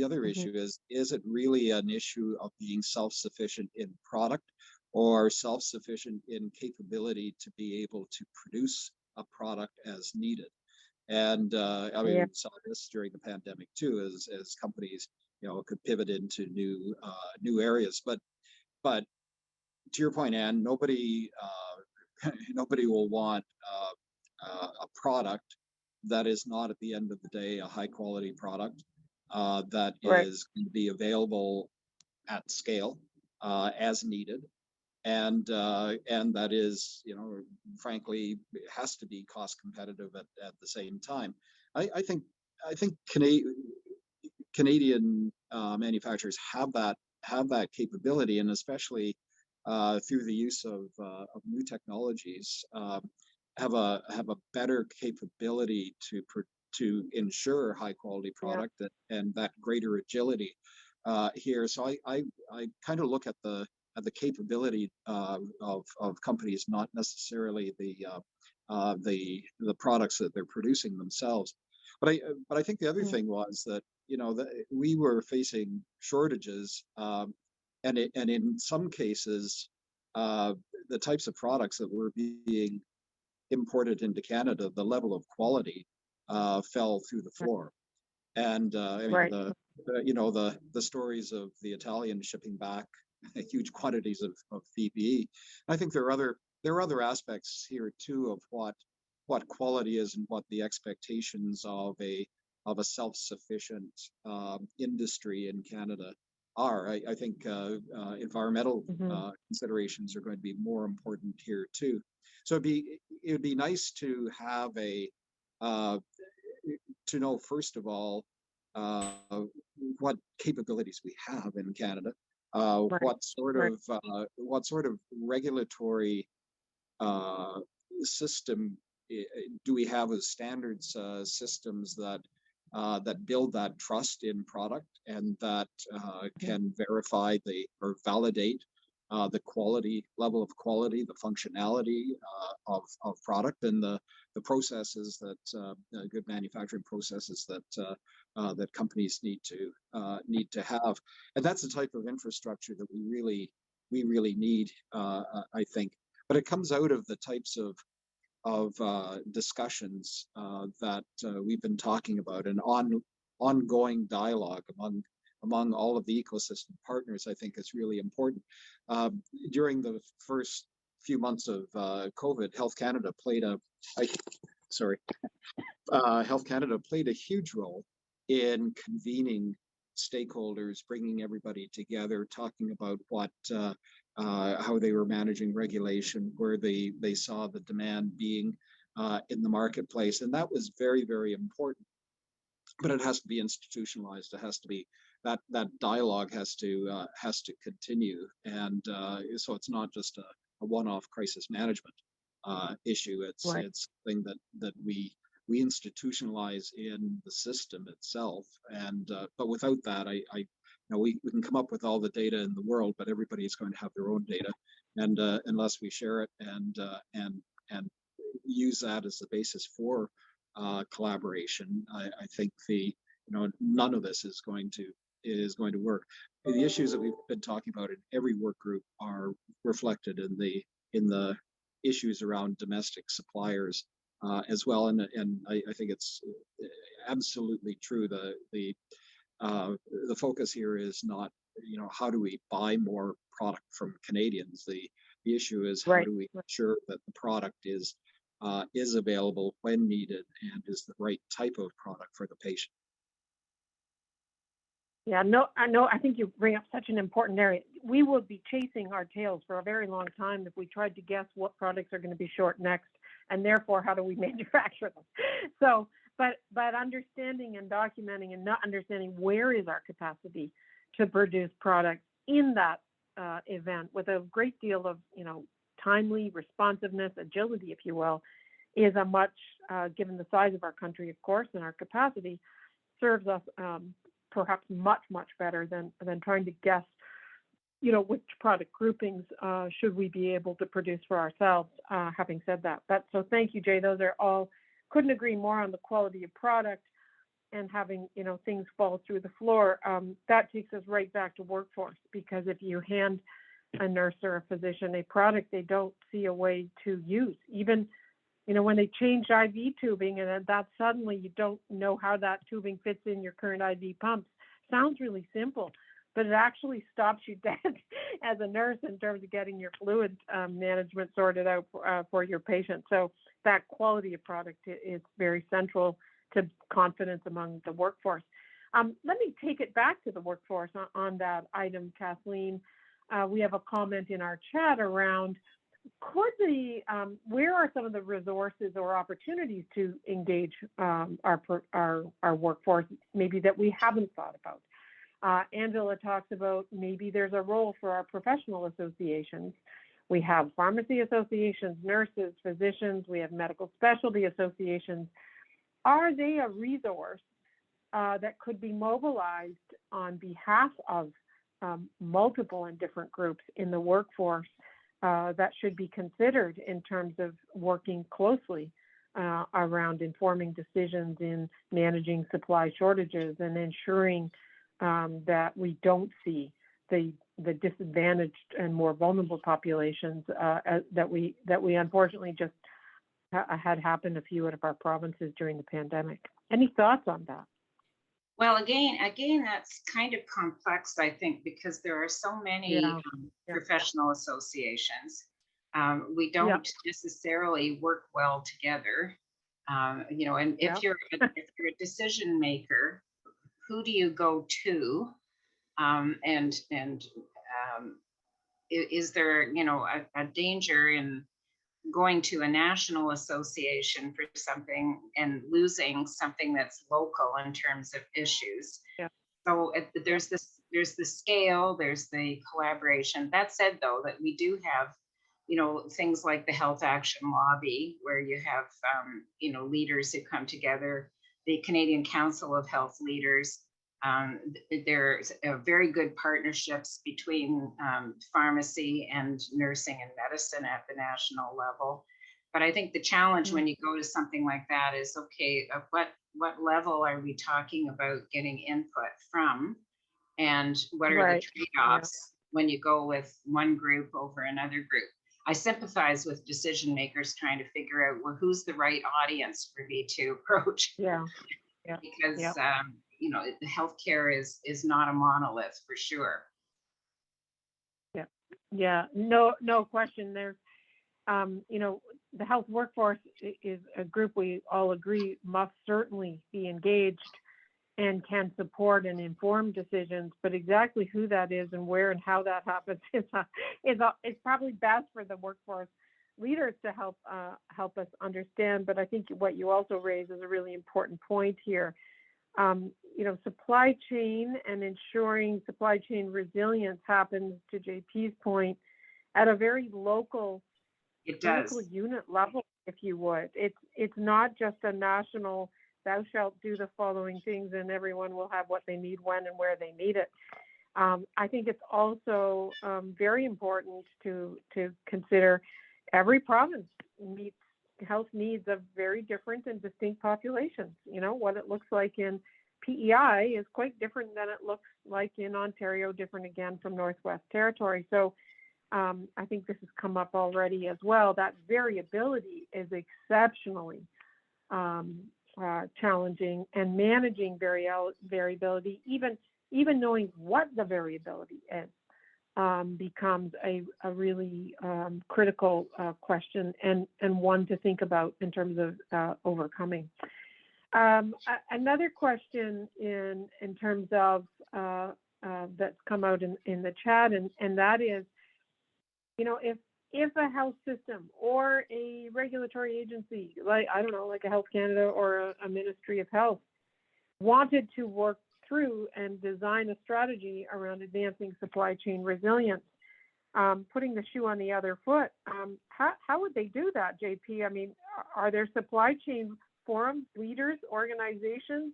other issue is it really an issue of being self-sufficient in product, or self-sufficient in capability to be able to produce a product as needed? And we saw this during the pandemic too, as companies could pivot into new areas. But to your point, Anne, nobody will want a product that is not, at the end of the day, a high quality product that is going to be available at scale, as needed, and that is, frankly, it has to be cost competitive at the same time. I think Canadian manufacturers have that capability, and especially through the use of new technologies, have a better capability to ensure high quality product and that greater agility here. So I kind of look at the capability of companies, not necessarily the products that they're producing themselves. But I think the other thing was that that we were facing shortages, and in some cases, the types of products that were being imported into Canada, the level of quality fell through the floor. And I mean, the stories of the Italian shipping back huge quantities of PPE. I think there are other aspects here too of what quality is and what the expectations of a self-sufficient industry in Canada are. I think environmental considerations are going to be more important here too. So it would be nice to have to know, first of all, what capabilities we have in Canada, what sort of regulatory system do we have as standards systems that build that trust in product and that can verify or validate the quality, level of quality, the functionality of product, and the processes that good manufacturing processes that companies need to have. And that's the type of infrastructure that we really need, I think. But it comes out of the types of discussions that we've been talking about, and ongoing dialogue among all of the ecosystem partners, I think is really important. During the first few months of COVID, Health Canada played a huge role in convening stakeholders, bringing everybody together, talking about how they were managing regulation, where they saw the demand being in the marketplace, and that was very, very important. But it has to be institutionalized. It has to be that dialogue has to continue, and so it's not just a one-off crisis management issue. It's something that we institutionalize in the system itself, and but without that, we can come up with all the data in the world, but everybody's going to have their own data, and unless we share it and use that as the basis for collaboration, I think none of this is going to work. The issues that we've been talking about in every work group are reflected in the issues around domestic suppliers as well, and I think it's absolutely true. The focus here is not how do we buy more product from Canadians. The issue is how do we ensure that the product is available when needed and is the right type of product for the patient.
Yeah, no, I think you bring up such an important area. We will be chasing our tails for a very long time if we tried to guess what products are going to be short next, and therefore how do we manufacture them. So, but understanding and documenting and not understanding where is our capacity to produce products in that event with a great deal of timely responsiveness, agility, if you will, is a much, given the size of our country, of course, and our capacity, serves us perhaps much better than trying to guess, which product groupings should we be able to produce for ourselves. Having said that, so thank you, Jay. Those are all, couldn't agree more on the quality of product and having things fall through the floor. That takes us right back to workforce, because if you hand a nurse or a physician a product they don't see a way to use, even when they change IV tubing, and that suddenly you don't know how that tubing fits in your current IV pumps. Sounds really simple, but it actually stops you dead as a nurse in terms of getting your fluid management sorted out for your patient. So that quality of product is very central to confidence among the workforce. Let me take it back to the workforce on that item, Kathleen. we have a comment in our chat around where are some of the resources or opportunities to engage our workforce, maybe that we haven't thought about. Angela talks about maybe there's a role for our professional associations. We have pharmacy associations, nurses, physicians, we have medical specialty associations. Are they a resource that could be mobilized on behalf of multiple and different groups in the workforce that should be considered in terms of working closely around informing decisions in managing supply shortages and ensuring that we don't see the disadvantaged and more vulnerable populations that we unfortunately just had happen a few out of our provinces during the pandemic. Any thoughts on that?
Well, again, that's kind of complex, I think, because there are so many professional associations. We don't necessarily work well together. You know, and if you're a decision maker, who do you go to? Is there, you know, a danger in going to a national association for something and losing something that's local in terms of issues?
Yeah.
So there's the scale, there's the collaboration. That said, though, that we do have, you know, things like the Health Action Lobby, where you have, you know, leaders who come together, the Canadian Council of Health Leaders. There's very good partnerships between pharmacy and nursing and medicine at the national level. But I think the challenge when you go to something like that is, okay, what level are we talking about getting input from? And what are the trade-offs when you go with one group over another group? I sympathize with decision makers trying to figure out, well, who's the right audience for me to approach? Because you know, healthcare is not a monolith for sure.
No question. There's, you know, the health workforce is a group we all agree must certainly be engaged and can support and inform decisions, but exactly who that is and where and how that happens is probably best for the workforce leaders to help us understand. But I think what you also raise is a really important point here. You know, supply chain and ensuring supply chain resilience happens, to JP's point, at a very local unit level, if you would. It's not just a national, thou shalt do the following things and everyone will have what they need when and where they need it. I think it's also very important to consider every province meets health needs of very different and distinct populations. You know, what it looks like in PEI is quite different than it looks like in Ontario, different again from Northwest Territory. So I think this has come up already as well. That variability is exceptionally challenging, and managing variability, even knowing what the variability is, becomes a really critical question and one to think about in terms of overcoming. Another question in terms of that's come out in the chat, and that is, you know, if a health system or a regulatory agency, like, I don't know, like a Health Canada or a Ministry of Health, wanted to work through and design a strategy around advancing supply chain resilience, putting the shoe on the other foot, how would they do that, JP? I mean, are there supply chain forums, leaders, organizations,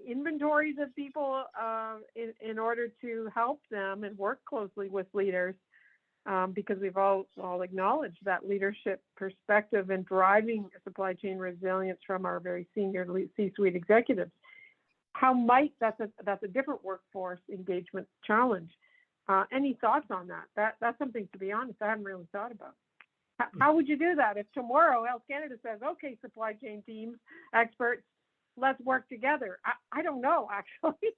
inventories of people in order to help them and work closely with leaders? Because we've all acknowledged that leadership perspective and driving supply chain resilience from our very senior C-suite executives. How might that's a different workforce engagement challenge. Any thoughts on that? That's something, to be honest, I haven't really thought about. How would you do that if tomorrow Health Canada says, okay, supply chain teams, experts, let's work together? I don't know, actually.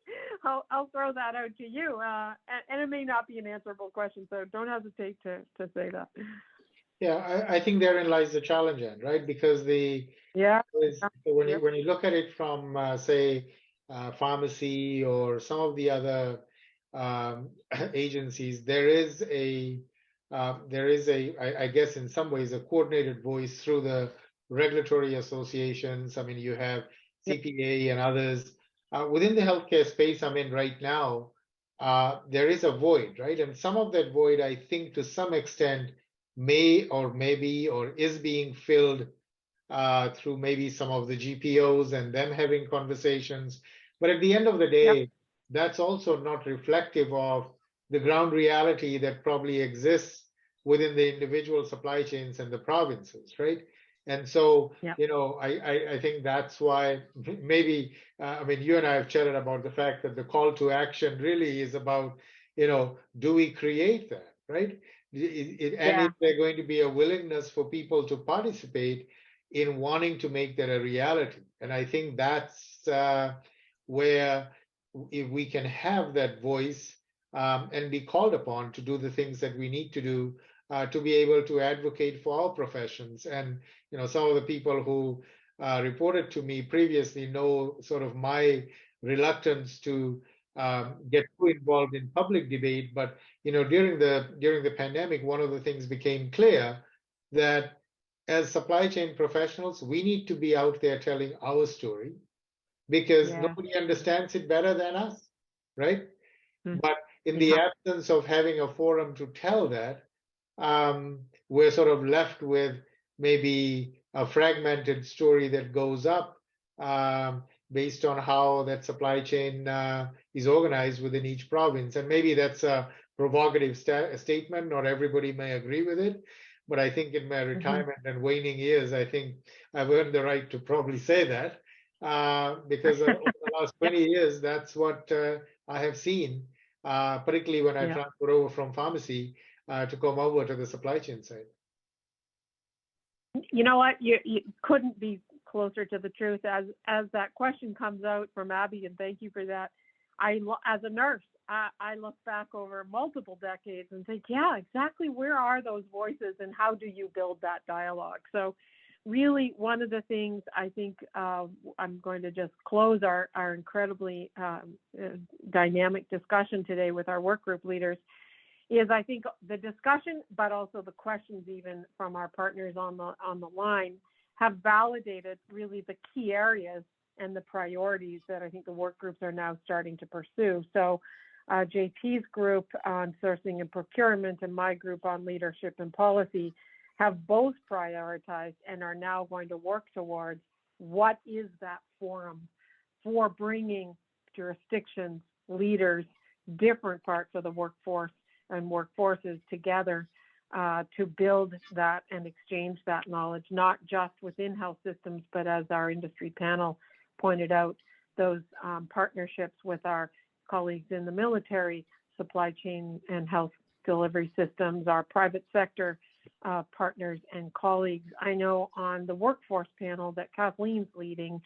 I'll throw that out to you. And it may not be an answerable question, so don't hesitate to say that.
Yeah, I think therein lies the challenge, right? Because when you look at it from, say, pharmacy or some of the other agencies, there is I guess in some ways, a coordinated voice through the regulatory associations. I mean, you have
Yep.
CPA and others. Within the healthcare space I'm in right now, there is a void, right? And some of that void, I think, to some extent, may or maybe or is being filled through maybe some of the GPOs and them having conversations. But at the end of the
Yep.
day, that's also not reflective of the ground reality that probably exists within the individual supply chains and the provinces, right? And so,
Yep.
I think that's why maybe, I mean, you and I have chatted about the fact that the call to action really is about, do we create that, right? And
Yeah.
is there going to be a willingness for people to participate in wanting to make that a reality? And I think that's where, if we can have that voice and be called upon to do the things that we need to do to be able to advocate for our professions. And some of the people who reported to me previously know sort of my reluctance to get too involved in public debate. But during the pandemic, one of the things became clear that as supply chain professionals, we need to be out there telling our story because
Yeah.
nobody understands it better than us, right?
Mm.
But in the
Yeah.
absence of having a forum to tell that, we're sort of left with maybe a fragmented story that goes up based on how that supply chain is organized within each province. And maybe that's a provocative statement. Not everybody may agree with it. But I think in my retirement and waning years, I think I've earned the right to probably say that because over the last 20 years, that's what I have seen, particularly when I
Yeah.
transferred over from pharmacy to come over to the supply chain side.
You know what? You couldn't be closer to the truth. As that question comes out from Abby, and thank you for that. As a nurse, I look back over multiple decades and think, yeah, exactly. Where are those voices, and how do you build that dialogue? So, really, one of the things I think I'm going to just close our incredibly dynamic discussion today with our work group leaders is I think the discussion, but also the questions even from our partners on the line have validated really the key areas and the priorities that I think the work groups are now starting to pursue. So JP's group on sourcing and procurement and my group on leadership and policy have both prioritized and are now going to work towards what is that forum for bringing jurisdictions, leaders, different parts of the workforce and workforces together to build that and exchange that knowledge, not just within health systems, but as our industry panel pointed out, those partnerships with our colleagues in the military, supply chain and health delivery systems, our private sector partners and colleagues. I know on the workforce panel that Kathleen's leading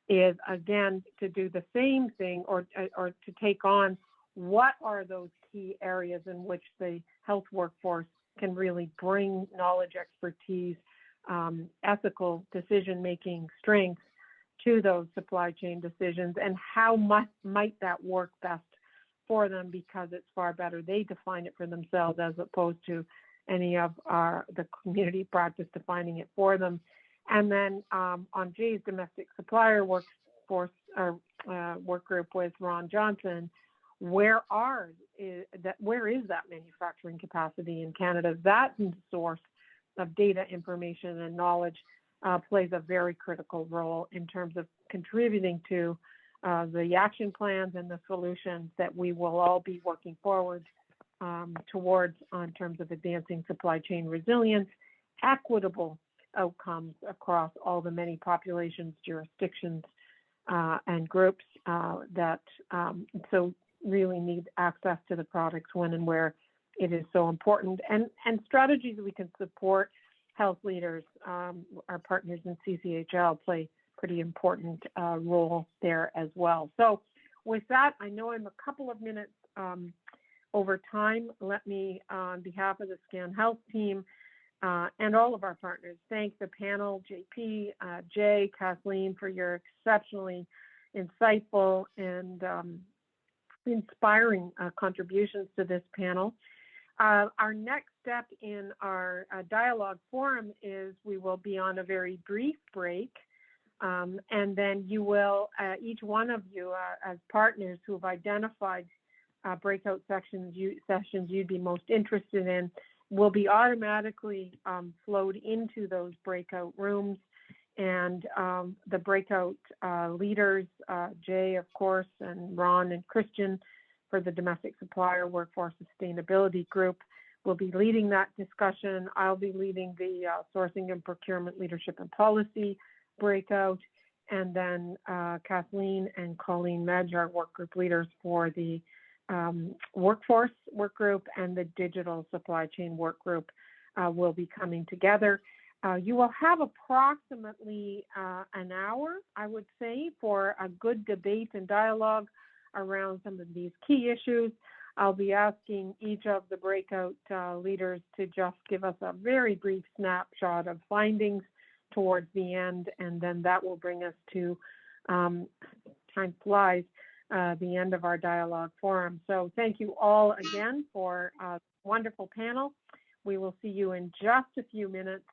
is, again, to do the same thing or to take on what are those key areas in which the health workforce can really bring knowledge, expertise, ethical decision-making strengths to those supply chain decisions, and how might that work best for them, because it's far better they define it for themselves as opposed to any of the community practice defining it for them. And then on Jay's domestic supplier workforce work group with Ron Johnson, where is that manufacturing capacity in Canada? That source of data, information, and knowledge plays a very critical role in terms of contributing to the action plans and the solutions that we will all be working forward towards in terms of advancing supply chain resilience, equitable outcomes across all the many populations, jurisdictions, and groups that so really need access to the products when and where it is so important, and strategies we can support health leaders. Our partners in CCHL play pretty important role there as well. So with that, I know I'm a couple of minutes over time. Let me, on behalf of the Scan Health team and all of our partners, thank the panel, JP, Jay, Kathleen, for your exceptionally insightful and inspiring contributions to this panel. Our next step in our dialogue forum is we will be on a very brief break, and then you will, each one of you as partners who have identified breakout sessions you'd be most interested in will be automatically flowed into those breakout rooms. And the breakout leaders, Jay, of course, and Ron and Christian for the Domestic Supplier Workforce Sustainability Group will be leading that discussion. I'll be leading the Sourcing and Procurement Leadership and Policy breakout. And then Kathleen and Colleen Medj, our work group leaders for the workforce work group and the digital supply chain work group will be coming together. You will have approximately an hour, I would say, for a good debate and dialogue around some of these key issues. I'll be asking each of the breakout leaders to just give us a very brief snapshot of findings towards the end, and then that will bring us to, time flies, the end of our dialogue forum. So thank you all again for a wonderful panel. We will see you in just a few minutes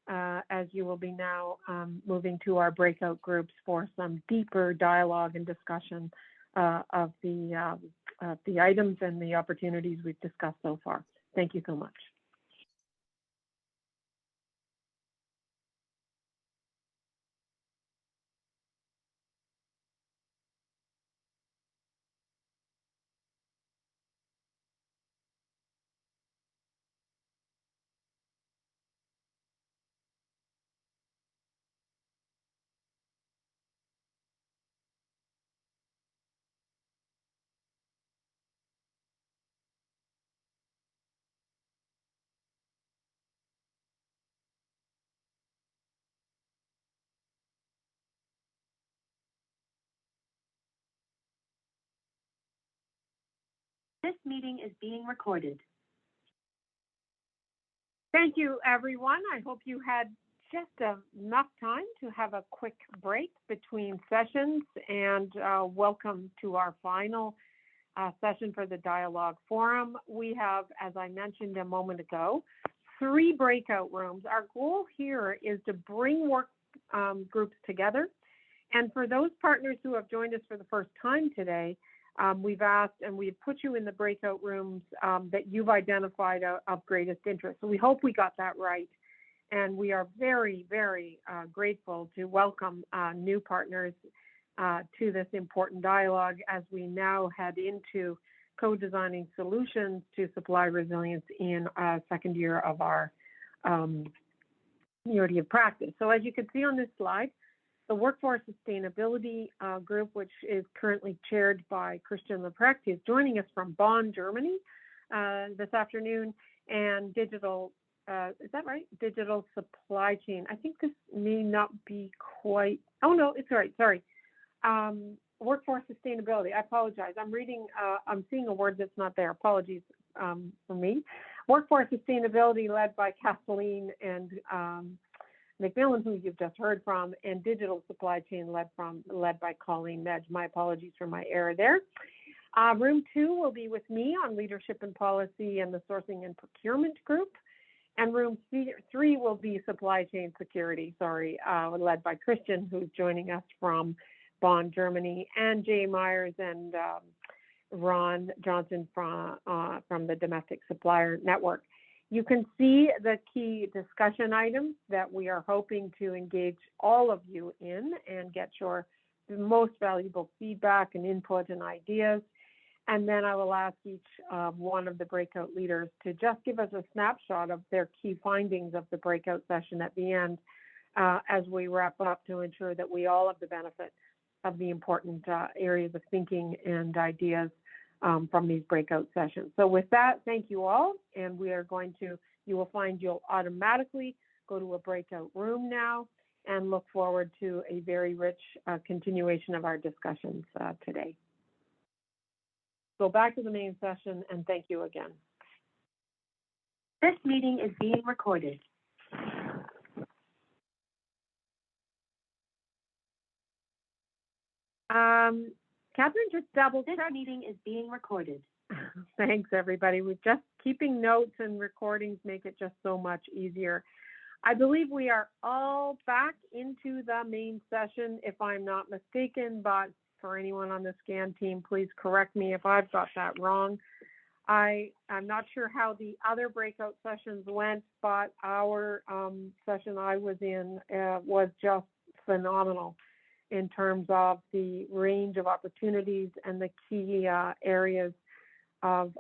as you will be now moving to our breakout groups for some deeper dialogue and discussion of the items and the opportunities we've discussed so far. Thank you so much.
This meeting is being recorded.
Thank you, everyone. I hope you had just enough time to have a quick break between sessions, and welcome to our final session for the Dialogue Forum. We have, as I mentioned a moment ago, 3 breakout rooms. Our goal here is to bring work groups together. And for those partners who have joined us for the first time today, we've asked and we've put you in the breakout rooms that you've identified of greatest interest. So we hope we got that right. And we are very, very grateful to welcome new partners to this important dialogue as we now head into co-designing solutions to supply resilience in a second year of our unity of practice. So as you can see on this slide, the Workforce Sustainability Group, which is currently chaired by Christian Leprecht, is joining us from Bonn, Germany this afternoon, and digital, is that right? Digital supply chain. I think this may not be quite, oh no, it's right, sorry. Workforce sustainability, I apologize. I'm reading, I'm seeing a word that's not there. Apologies for me. Workforce sustainability led by Kathleen and McMillan, who you've just heard from, and digital supply chain led by Colleen Medj. My apologies for my error there. Room 2 will be with me on leadership and policy and the sourcing and procurement group. And room 3 will be supply chain security, led by Christian, who's joining us from Bonn, Germany, and Jay Myers and Ron Johnson from the Domestic Supplier Network. You can see the key discussion items that we are hoping to engage all of you in and get your most valuable feedback and input and ideas. And then I will ask each one of the breakout leaders to just give us a snapshot of their key findings of the breakout session at the end as we wrap up to ensure that we all have the benefit of the important areas of thinking and ideas from these breakout sessions. So with that, thank you all. And we are going to, you will find you'll automatically go to a breakout room now and look forward to a very rich continuation of our discussions today. Go back to the main session and thank you again.
This meeting is being recorded.
Catherine, just double
This
check.
meeting is being recorded.
Thanks, everybody. We're just keeping notes, and recordings make it just so much easier. I believe we are all back into the main session, if I'm not mistaken, but for anyone on the SCAN team, please correct me if I've got that wrong. I'm not sure how the other breakout sessions went, but our session I was in was just phenomenal in terms of the range of opportunities and the key areas of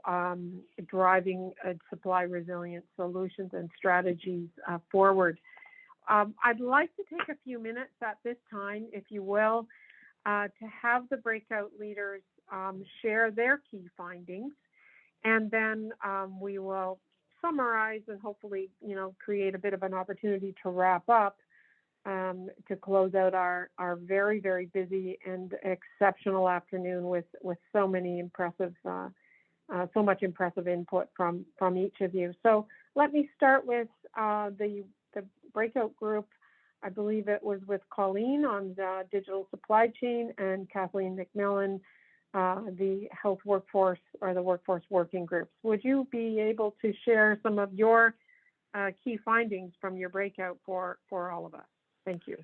driving supply resilience solutions and strategies forward. I'd like to take a few minutes at this time, if you will, to have the breakout leaders share their key findings, and then we will summarize and hopefully, create a bit of an opportunity to wrap up to close out our very, very busy and exceptional afternoon with so many impressive so much impressive input from each of you. So let me start with the breakout group. I believe it was with Colleen on the digital supply chain and Kathleen McMillan, the health workforce or the workforce working groups. Would you be able to share some of your key findings from your breakout for all of us? Thank you.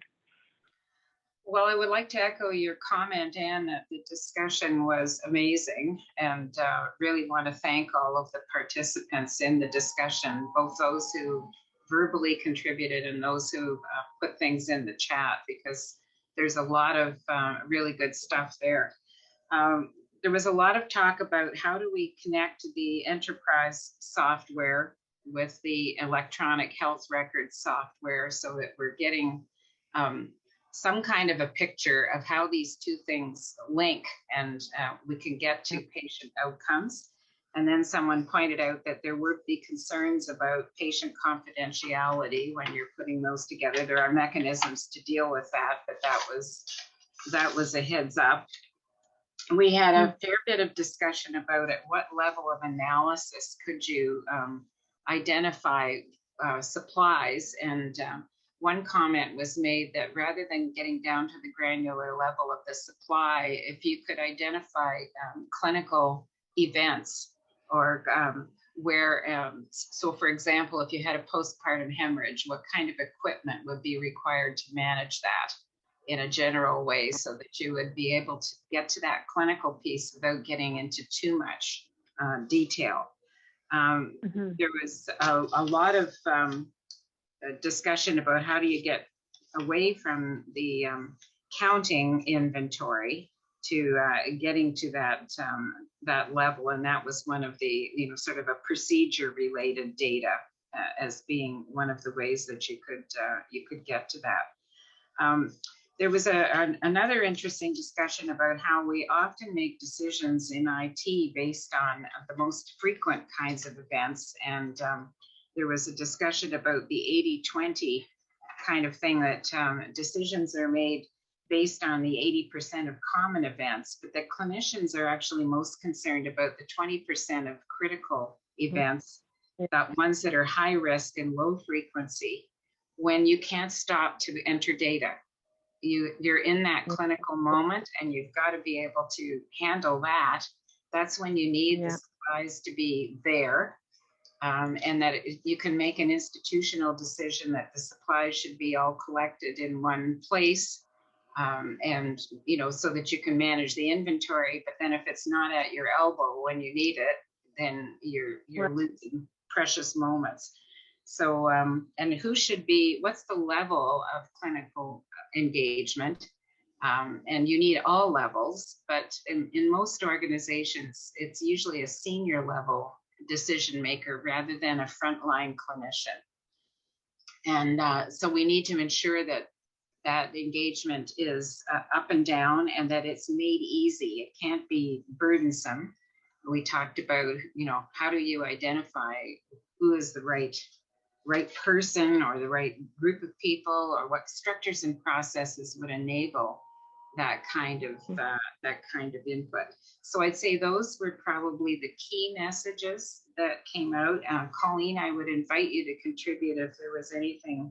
Well, I would like to echo your comment, Anne, that the discussion was amazing, and really want to thank all of the participants in the discussion, both those who verbally contributed and those who put things in the chat, because there's a lot of really good stuff there. There was a lot of talk about how do we connect the enterprise software with the electronic health record software so that we're getting some kind of a picture of how these two things link, and we can get to patient outcomes. And then someone pointed out that there would be concerns about patient confidentiality when you're putting those together. There are mechanisms to deal with that, but that was a heads up. We had a fair bit of discussion about at what level of analysis could you identify supplies, and one comment was made that rather than getting down to the granular level of the supply, if you could identify clinical events or so for example, if you had a postpartum hemorrhage, what kind of equipment would be required to manage that in a general way so that you would be able to get to that clinical piece without getting into too much detail. There was a lot of discussion about how do you get away from the counting inventory to getting to that level, and that was one of the sort of a procedure related data as being one of the ways that you could get to that. There was another interesting discussion about how we often make decisions in IT based on the most frequent kinds of events, and there was a discussion about the 80-20 kind of thing, that decisions are made based on the 80% of common events, but that clinicians are actually most concerned about the 20% of critical events, that ones that are high risk and low frequency, when you can't stop to enter data. You're in that clinical moment and you've got to be able to handle that. That's when you need the supplies to be there. And that you can make an institutional decision that the supplies should be all collected in one place, and so that you can manage the inventory. But then if it's not at your elbow when you need it, then you're losing precious moments. So and what's the level of clinical engagement? And you need all levels, but in most organizations, it's usually a senior level decision maker rather than a frontline clinician. And so we need to ensure that engagement is up and down, and that it's made easy. It can't be burdensome. We talked about, how do you identify who is the right person or the right group of people, or what structures and processes would enable that kind of input. So I'd say those were probably the key messages that came out. Colleen, I would invite you to contribute if there was anything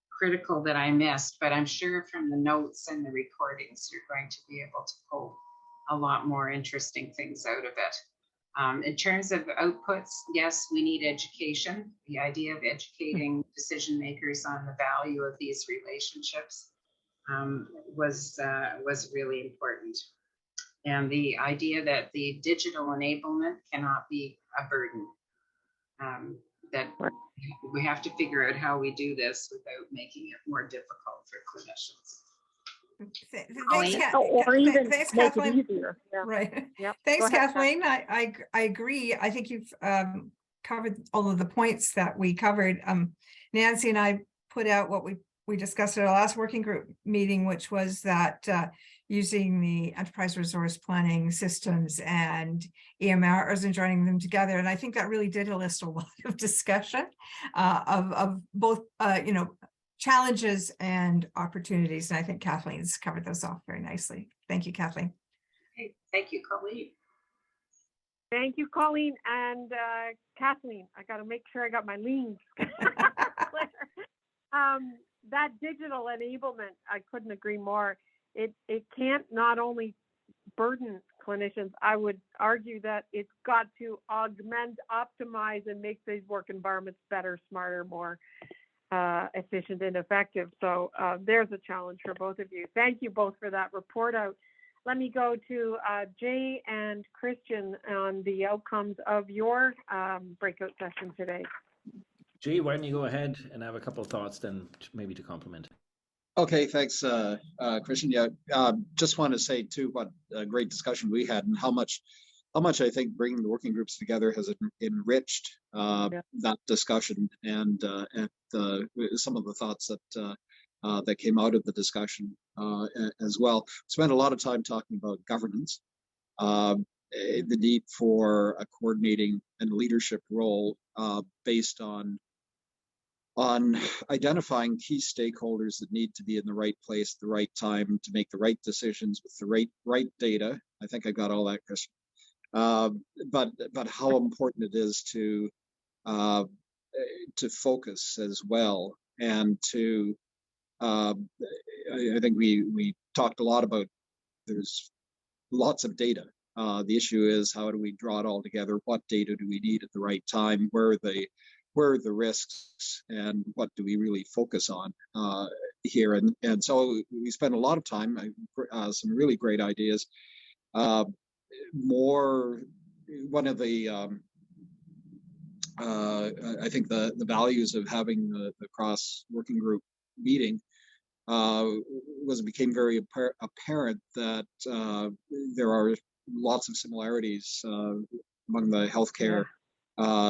critical that I missed, but I'm sure from the notes and the recordings, you're going to be able to pull a lot more interesting things out of it. In terms of outputs, yes, we need education. The idea of educating decision makers on the value of these relationships was really important. And the idea that the digital enablement cannot be a burden, that we have to figure out how we do this without making it more difficult for clinicians.
Or even
thanks,
make
Kathleen.
it easier. Yeah.
Right.
Yep.
Thanks,
Go ahead,
Kathleen. I agree. I think you've covered all of the points that we covered. Nancy and I put out what we discussed at our last working group meeting, which was that using the enterprise resource planning systems and EMRs and joining them together. And I think that really did elicit a lot of discussion of both, challenges and opportunities. And I think Kathleen's covered those off very nicely. Thank you, Kathleen.
Okay. Thank you, Colleen.
Thank you, Colleen and Kathleen. I got to make sure I got my leans. That digital enablement, I couldn't agree more. It can't not only burden clinicians, I would argue that it's got to augment, optimize, and make these work environments better, smarter, more efficient and effective. So there's a challenge for both of you. Thank you both for that report out. Let me go to Jay and Christian on the outcomes of your breakout session today.
Jay, why don't you go ahead and have a couple of thoughts then maybe to complement.
Okay, thanks, Christian. Yeah, just want to say too what a great discussion we had and how much I think bringing the working groups together has enriched that discussion and some of the thoughts that came out of the discussion as well. Spent a lot of time talking about governance, the need for a coordinating and leadership role based on identifying key stakeholders that need to be in the right place at the right time to make the right decisions with the right data. I think I got all that, Christian. But how important it is to focus as well, and to I think we talked a lot about there's lots of data. The issue is how do we draw it all together? What data do we need at the right time? Where are the risks, and what do we really focus on here? And so we spent a lot of time, some really great ideas. One of the I think the values of having the cross working group meeting became very apparent that there are lots of similarities among the healthcare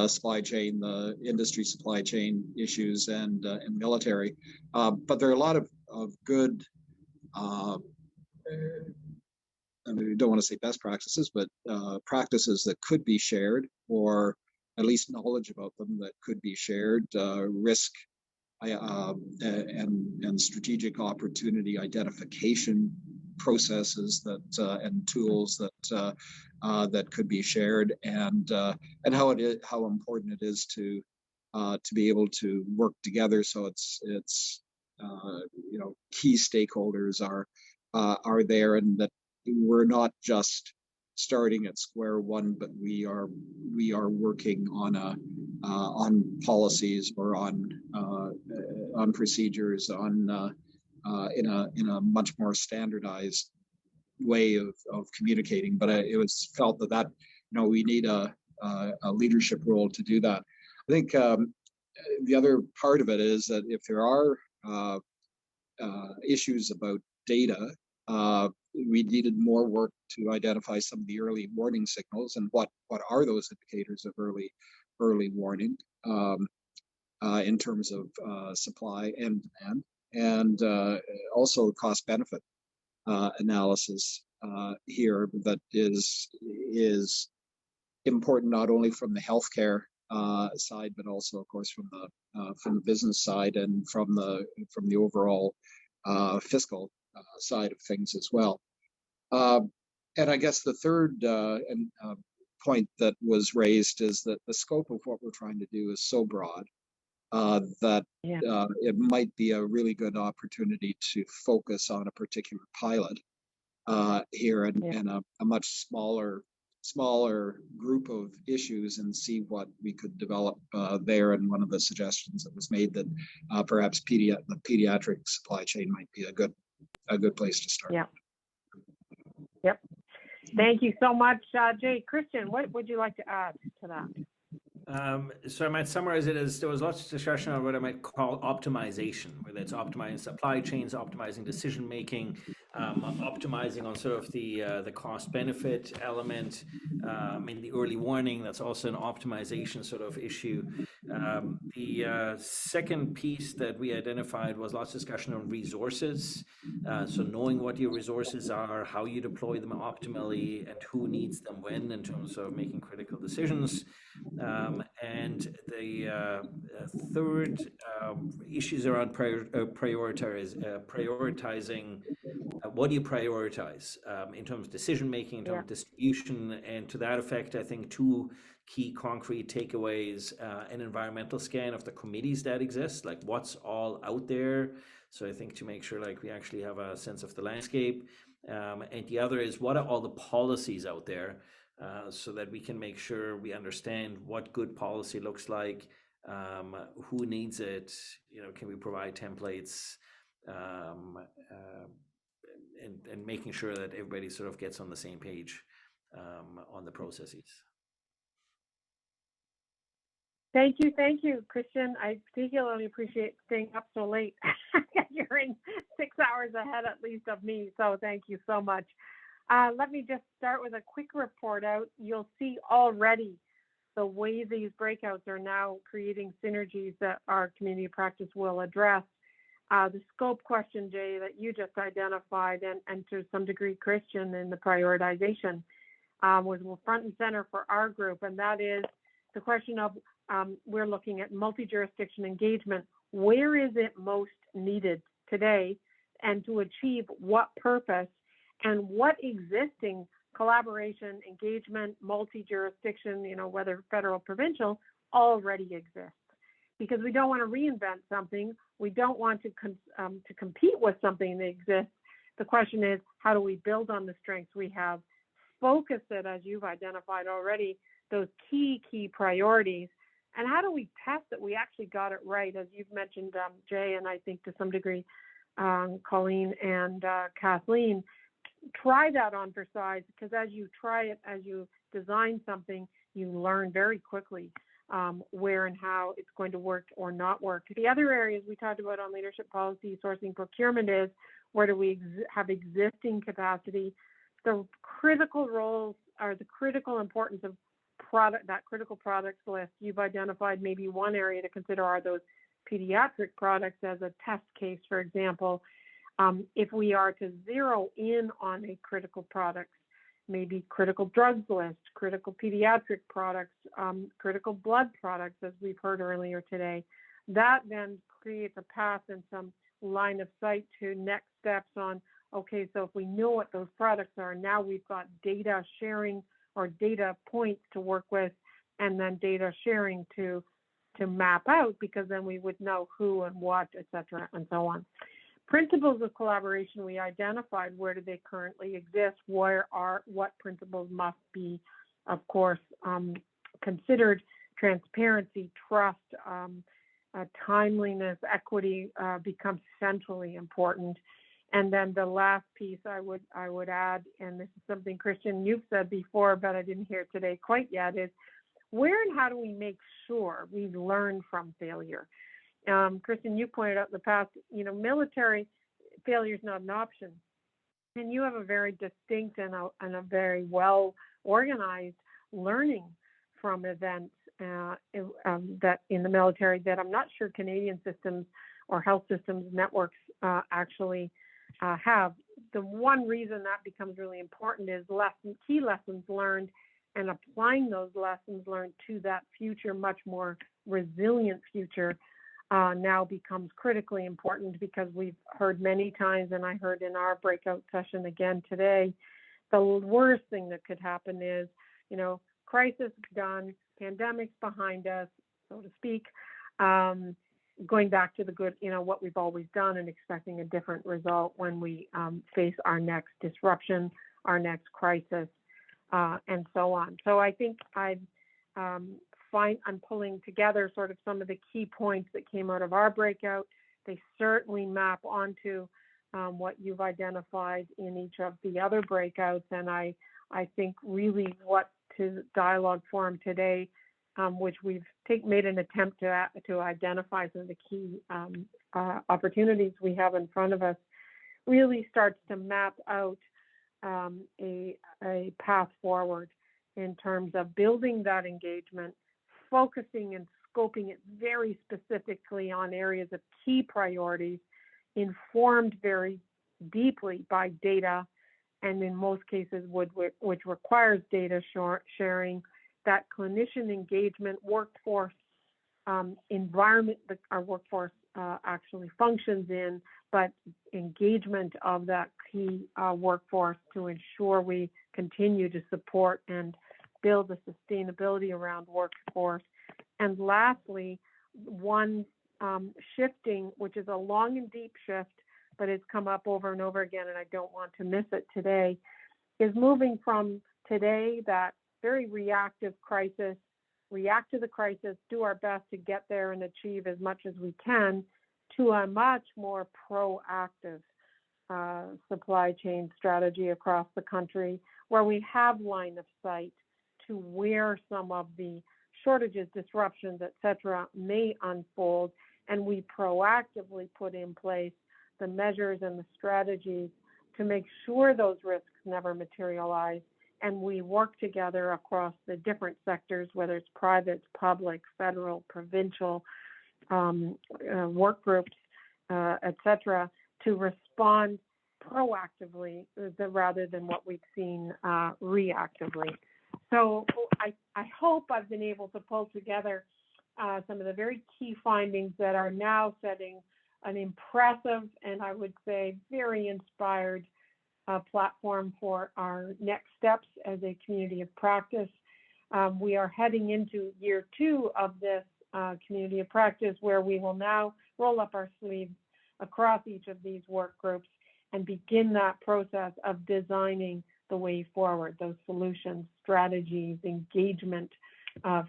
supply chain, the industry supply chain issues, and military. But there are a lot of good, I don't want to say best practices, but practices that could be shared, or at least knowledge about them that could be shared, risk and strategic opportunity identification processes that and tools that could be shared, and how important it is to be able to work together. So it's key stakeholders are there, and that we're not just starting at square one, but we are working on policies or on procedures in a much more standardized way of communicating. But it was felt that we need a leadership role to do that. I think the other part of it is that if there are issues about data, we needed more work to identify some of the early warning signals, and what are those indicators of early warning in terms of supply and demand, and also cost benefit analysis here that is important, not only from the healthcare side, but also, of course, from the business side and from the overall fiscal side of things as well. And I guess the third point that was raised is that the scope of what we're trying to do is so broad that it might be a really good opportunity to focus on a particular pilot here and,
Yeah.
and a much smaller group of issues and see what we could develop there. And one of the suggestions that was made that perhaps the pediatric supply chain might be a good place to start.
Yeah. Yep. Thank you so much, Jay. Christian, what would you like to add to that?
So I might summarize it as there was lots of discussion on what I might call optimization, whether it's optimizing supply chains, optimizing decision making, optimizing on sort of the cost benefit element, in the early warning. That's also an optimization sort of issue. The second piece that we identified was lots of discussion on resources. So knowing what your resources are, how you deploy them optimally, and who needs them when in terms of making critical decisions. And the third issues around prioritizing. What do you prioritize in terms of decision making, in terms of distribution? And to that effect, I think two key concrete takeaways: an environmental scan of the committees that exist, like what's all out there. So I think to make sure like we actually have a sense of the landscape. And the other is what are all the policies out there? So that we can make sure we understand what good policy looks like, who needs it, can we provide templates, and making sure that everybody sort of gets on the same page on the processes.
Thank you, Christian. I particularly appreciate staying up so late. You're in 6 hours ahead at least of me, so thank you so much. Let me just start with a quick report out. You'll see already the way these breakouts are now creating synergies that our community practice will address. The scope question, Jay, that you just identified, and to some degree, Christian, in the prioritization was front and center for our group, and that is the question of we're looking at multi-jurisdiction engagement. Where is it most needed today, and to achieve what purpose? And what existing collaboration, engagement, multi-jurisdiction, whether federal, provincial, already exists? Because we don't want to reinvent something. We don't want to compete with something that exists. The question is, how do we build on the strengths we have? Focus it, as you've identified already, those key priorities. And how do we test that we actually got it right? As you've mentioned, Jay, and I think to some degree, Colleen and Kathleen, try that on for size, because as you try it, as you design something, you learn very quickly where and how it's going to work or not work. The other areas we talked about on leadership policy, sourcing, procurement is where do we have existing capacity. The critical roles are the critical importance of product, that critical products list. You've identified maybe one area to consider are those pediatric products as a test case, for example. If we are to zero in on a critical products, maybe critical drugs list, critical pediatric products, critical blood products, as we've heard earlier today, that then creates a path and some line of sight to next steps on, okay, so if we know what those products are, now we've got data sharing or data points to work with, and then data sharing to map out, because then we would know who and what, et cetera, and so on. Principles of collaboration, we identified where do they currently exist, what principles must be, of course, considered. Transparency, trust, timeliness, equity becomes centrally important. And then the last piece I would add, and this is something, Christian, you've said before, but I didn't hear today quite yet, is where and how do we make sure we learn from failure? Kristen, you pointed out in the past, military failure is not an option. And you have a very distinct and a very well organized learning from events that in the military that I'm not sure Canadian systems or health systems networks actually have. The one reason that becomes really important is key lessons learned, and applying those lessons learned to that future, much more resilient future, now becomes critically important, because we've heard many times, and I heard in our breakout session again today, the worst thing that could happen is, crisis done, pandemic's behind us, so to speak, going back to the good, what we've always done and expecting a different result when we face our next disruption, our next crisis, and so on. So I think I'm pulling together sort of some of the key points that came out of our breakout. They certainly map onto what you've identified in each of the other breakouts. And I think really what to dialogue forum today, which we've made an attempt to identify some of the key opportunities we have in front of us, really starts to map out a path forward in terms of building that engagement, focusing and scoping it very specifically on areas of key priorities, informed very deeply by data, and in most cases which requires data sharing, that clinician engagement, workforce environment that our workforce actually functions in, but engagement of that key workforce to ensure we continue to support and build the sustainability around workforce. And lastly, one shifting, which is a long and deep shift, but it's come up over and over again, and I don't want to miss it today, is moving from today, that very reactive crisis, react to the crisis, do our best to get there and achieve as much as we can, to a much more proactive supply chain strategy across the country, where we have line of sight to where some of the shortages, disruptions, et cetera, may unfold, and we proactively put in place the measures and the strategies to make sure those risks never materialize. And we work together across the different sectors, whether it's private, public, federal, provincial, work groups, et cetera, to respond proactively rather than what we've seen reactively. So I hope I've been able to pull together some of the very key findings that are now setting an impressive and I would say very inspired platform for our next steps as a community of practice. We are heading into year 2 of this community of practice, where we will now roll up our sleeves across each of these work groups and begin that process of designing the way forward, those solutions, strategies, engagement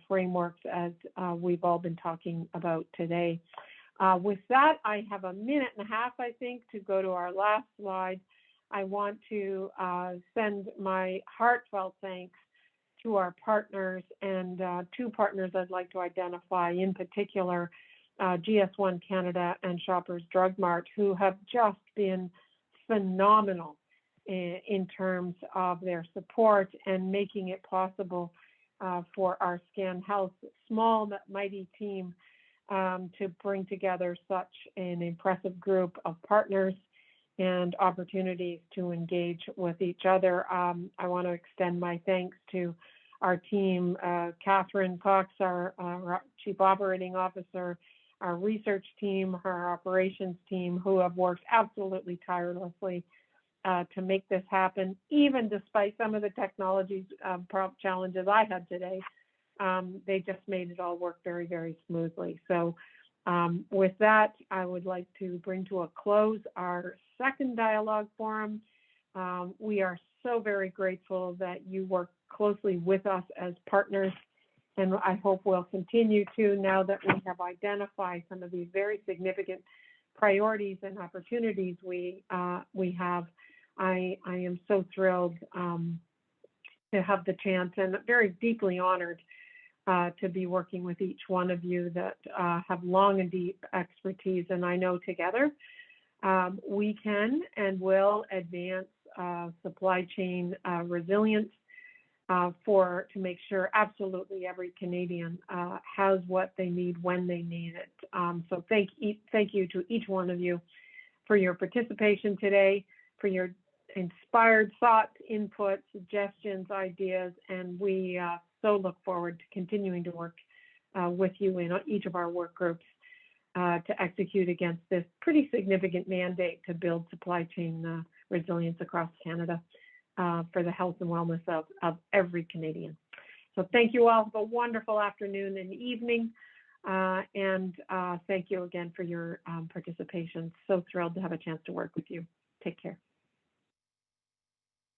frameworks, as we've all been talking about today. With that, I have a minute and a half, I think, to go to our last slide. I want to send my heartfelt thanks to our partners, and 2 partners I'd like to identify in particular, GS1 Canada and Shoppers Drug Mart, who have just been phenomenal in terms of their support and making it possible for our Scan Health small but mighty team to bring together such an impressive group of partners and opportunities to engage with each other. I want to extend my thanks to our team, Catherine Cox, our Chief Operating Officer, our research team, our operations team, who have worked absolutely tirelessly to make this happen, even despite some of the technology challenges I had today. They just made it all work very, very smoothly. So with that, I would like to bring to a close our second dialogue forum. We are so very grateful that you work closely with us as partners, and I hope we'll continue to, now that we have identified some of these very significant priorities and opportunities we have. I am so thrilled to have the chance, and very deeply honored to be working with each one of you that have long and deep expertise. And I know together we can and will advance supply chain resilience to make sure absolutely every Canadian has what they need when they need it. So thank you to each one of you for your participation today, for your inspired thoughts, input, suggestions, ideas, and we so look forward to continuing to work with you in each of our work groups to execute against this pretty significant mandate to build supply chain resilience across Canada for the health and wellness of every Canadian. So thank you all. Have a wonderful afternoon and evening. And thank you again for your participation. So thrilled to have a chance to work with you. Take care.